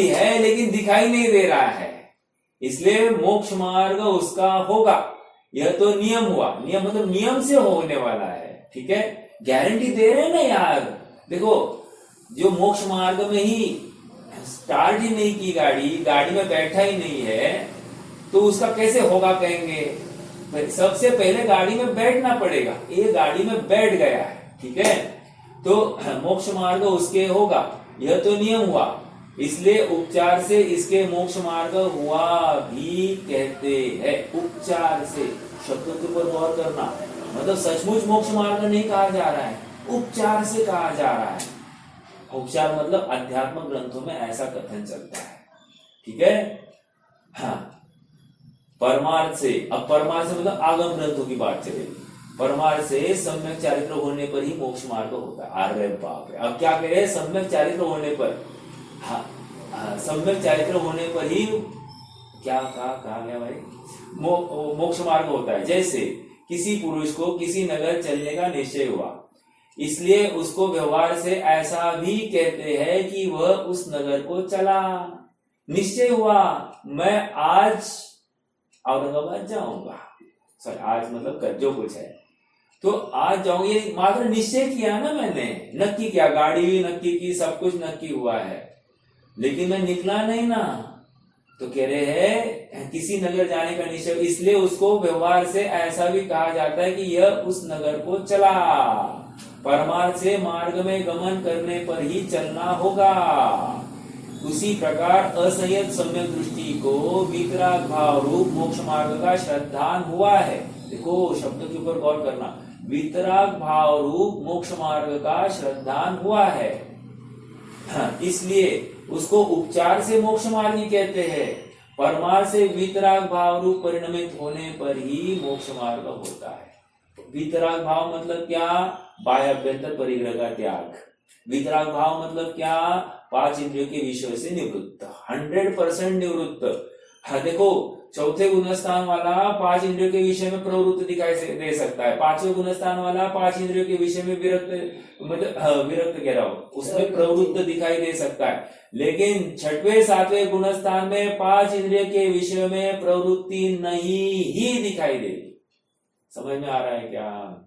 है लेकिन दिखाई नहीं दे रहा है, इसलिए मोक्ष मार्ग उसका होगा। यह तो नियम हुआ, नियम मतलब नियम से होने वाला है। ठीक है, गारंटी दे रहे हैं ना यार। देखो जो मोक्ष मार्ग में ही स्टार्ट ही नहीं की गाड़ी में बैठा ही नहीं है, तो उसका कैसे होगा कहेंगे? सबसे पहले गाड़ी में बैठना पड़ेगा। ये गाड़ी में बैठ गया है, ठीक है, तो मोक्ष मार्ग उसके होगा। यह तो नियम हुआ, इसलिए उपचार से इसके मोक्ष मार्ग हुआ भी कहते हैं। उपचार से शब्दों के ऊपर गौर करना, मतलब सचमुच मोक्ष मार्ग नहीं कहा जा रहा है, उपचार से कहा जा रहा है। उपचार मतलब अध्यात्म ग्रंथों में ऐसा कथन चलता है। ठीक है, हाँ, परमार्थ से, अब परमार्थ से मतलब आगम ग्रंथों की बात चलेगी। परमार्थ से सम्यक चारित्र होने पर ही मोक्ष मार्ग होता है। अरे बाप रे, अब क्या कह रहे हैं? सम्यक चारित्र होने पर, सम्यक चारित्र होने पर ही क्या कहा गया भाई, मोक्ष मार्ग होता है। जैसे किसी पुरुष को किसी नगर चलने का निश्चय हुआ, इसलिए उसको व्यवहार से ऐसा भी कहते हैं कि वह उस नगर को चला। निश्चय हुआ मैं आज औरंगाबाद जाऊंगा, सॉरी आज मतलब कर जो कुछ है तो आज जाऊंगा, ये मात्र निश्चय किया ना मैंने, नक्की किया, गाड़ी भी नक्की की, सब कुछ नक्की हुआ है, लेकिन मैं निकला नहीं ना। तो कह रहे हैं किसी नगर जाने का निश्चय, इसलिए उसको व्यवहार से ऐसा भी कहा जाता है कि यह उस नगर को चला। परमार्थ से मार्ग में गमन करने पर ही चलना होगा। उसी प्रकार असंयत सम्यक दृष्टि को वितराग भाव रूप मोक्ष मार्ग का श्रद्धान हुआ है। देखो शब्द के ऊपर गौर करना, वितराग भाव रूप मोक्ष मार्ग का श्रद्धान हुआ है, इसलिए उसको उपचार से मोक्ष मार्ग ही कहते हैं। परमार्थ से वितराग भाव रूप परिणमित होने पर ही मोक्ष मार्ग होता है। वितराग भाव मतलब क्या? बाह्य अभ्यंतर परिग्रह का त्याग। वितराग भाव मतलब क्या? 5 इंद्रियों के विषय से निवृत्त, 100% निवृत्त। हाँ देखो, चौथे गुणस्थान वाला 5 इंद्रियों के विषय में प्रवृत्त दिखाई दे सकता है, 5वें गुणस्थान वाला 5 इंद्रियों के विषय में विरक्त, मतलब विरक्त कह रहा हूं, उसमें प्रवृत्त दिखाई दे सकता है। लेकिन 6वें 7वें गुणस्थान में 5 इंद्रियों के विषय में प्रवृत्ति नहीं ही दिखाई देगी। समझ में आ रहा है क्या?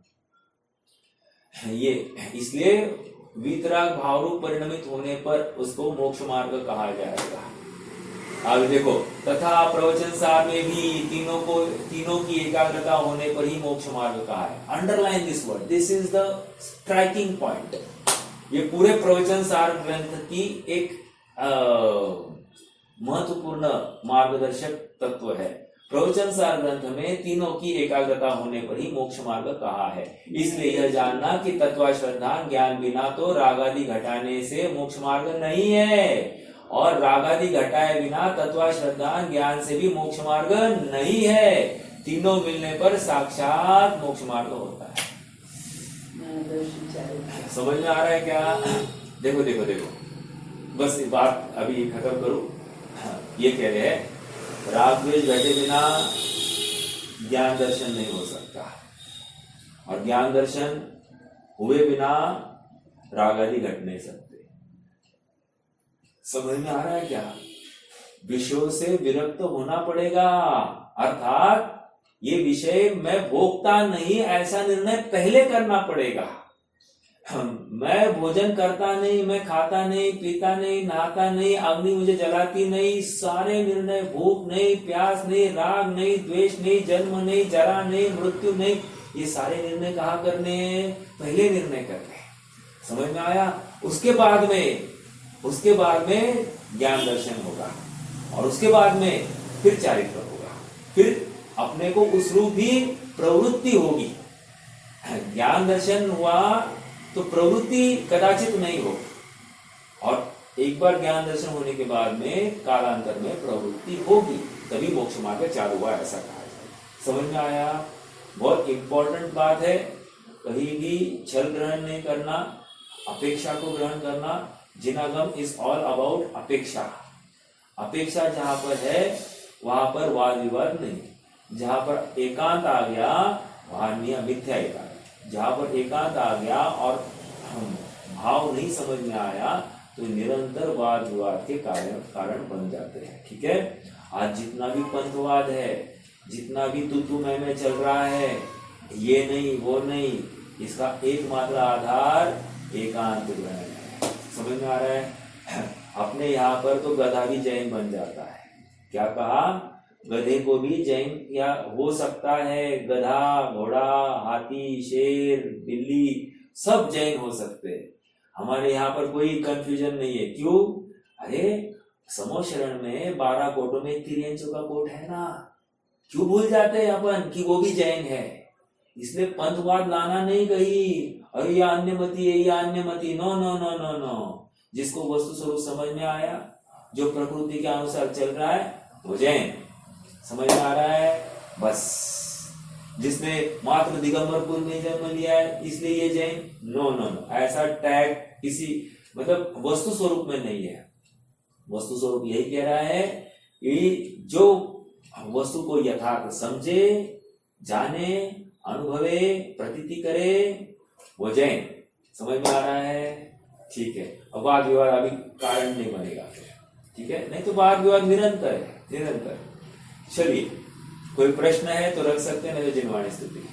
ये इसलिए वितराग भाव रूप परिणमित होने पर उसको मोक्ष मार्ग कहा जाएगा। आगे देखो, तथा प्रवचन सार में भी तीनों की एकाग्रता होने पर ही मोक्ष मार्ग कहा है। Underline this word, this is the striking point. ये पूरे प्रवचन सार ग्रंथ की एक महत्वपूर्ण मार्गदर्शक तत्व है। प्रवचन सार ग्रंथ में तीनों की एकाग्रता होने पर ही मोक्ष मार्ग कहा है। इसलिए यह जानना कि तत्वाश्रद्धान ज्ञान बिना तो रागादि घटाने से मोक्ष मार्ग नहीं है, और रागादि घटाए बिना तत्वाश्रद्धान ज्ञान से भी मोक्ष मार्ग नहीं है। तीनों मिलने पर साक्षात मोक्ष मार्ग होता है। समझ में आ रहा है क्या? देखो देखो देखो, बस बात अभी खत्म करूं। ये कह रहे हैं राग द्वेष घटे बिना ज्ञान दर्शन नहीं हो सकता, और ज्ञान दर्शन हुए बिना राग आदि घट नहीं सकते। समझ में आ रहा है क्या? विषयों से विरक्त होना पड़ेगा, अर्थात ये विषय मैं भोगता नहीं ऐसा निर्णय पहले करना पड़ेगा। मैं भोजन करता नहीं, मैं खाता नहीं, पीता नहीं, नहाता नहीं, अग्नि मुझे जलाती नहीं, सारे निर्णय भूख नहीं, प्यास नहीं, राग नहीं, द्वेष नहीं, जन्म नहीं, जरा नहीं, मृत्यु नहीं, ये सारे निर्णय कहाँ करने? पहले निर्णय करने। समझ में आया? उसके बाद में ज्ञान दर्शन होगा, और उसके बाद में फिर चारित्र होगा, फिर अपने को उस रूप भी प्रवृत्ति होगी। ज्ञान दर्शन हुआ तो प्रवृत्ति कदाचित नहीं हो, और एक बार ज्ञान दर्शन होने के बाद में कालांतर में प्रवृत्ति होगी, तभी मोक्ष मार्ग चालू हुआ, ऐसा कहा जाए। समझ में आया? बहुत इंपॉर्टेंट बात है। कहीं भी छल ग्रहण नहीं करना, अपेक्षा को ग्रहण करना। जिनागम इज ऑल अबाउट अपेक्षा। अपेक्षा जहां पर है वहां पर वाद विवाद नहीं। जहां पर एकांत आ गया वहां मिथ्या एकांत। जहां पर एकांत आ गया और भाव नहीं समझ में आया तो निरंतर वाद विवाद के कारण बन जाते हैं। ठीक है? आज जितना भी पंथवाद है, जितना भी तू मैं चल रहा है, ये नहीं वो नहीं, इसका एकमात्र आधार एकांत ग्रहण है। समझ में आ रहा है? अपने यहाँ पर तो गधा भी जैन बन जाता है। क्या कहा? गधे को भी जैन क्या हो सकता है? गधा, घोड़ा, हाथी, शेर, बिल्ली सब जैन हो सकते हैं। हमारे यहाँ पर कोई कंफ्यूजन नहीं है। क्यों? अरे समो शरण में 12 कोटों में तिरंचों का कोट है ना, क्यों भूल जाते हैं अपन कि वो भी जैन है? इसलिए पंथवाद लाना नहीं कही, अरे ये अन्यमति है, ये अन्यमति। No no no no no. जिसको वस्तु स्वरूप समझ में आया, जो प्रकृति के अनुसार चल रहा है, वो जैन। समझ में आ रहा है? बस जिसने मात्र दिगंबरपुर में जन्म लिया है इसलिए ये जैन, नो नो नो, ऐसा टैग किसी मतलब वस्तु स्वरूप में नहीं है। वस्तु स्वरूप यही कह रहा है कि जो वस्तु को यथार्थ समझे, जाने, अनुभवे, प्रतीति करे, वो जैन। समझ में आ रहा है? ठीक है। अब वाद विवाद अभी कारण नहीं बनेगा फिर, ठीक है? नहीं तो वाद विवाद निरंतर है, निरंतर। चलिए, कोई प्रश्न है तो रख सकते हैं, नहीं तो जिनवाणी स्तुति।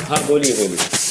हाँ बोलिए बोलिए।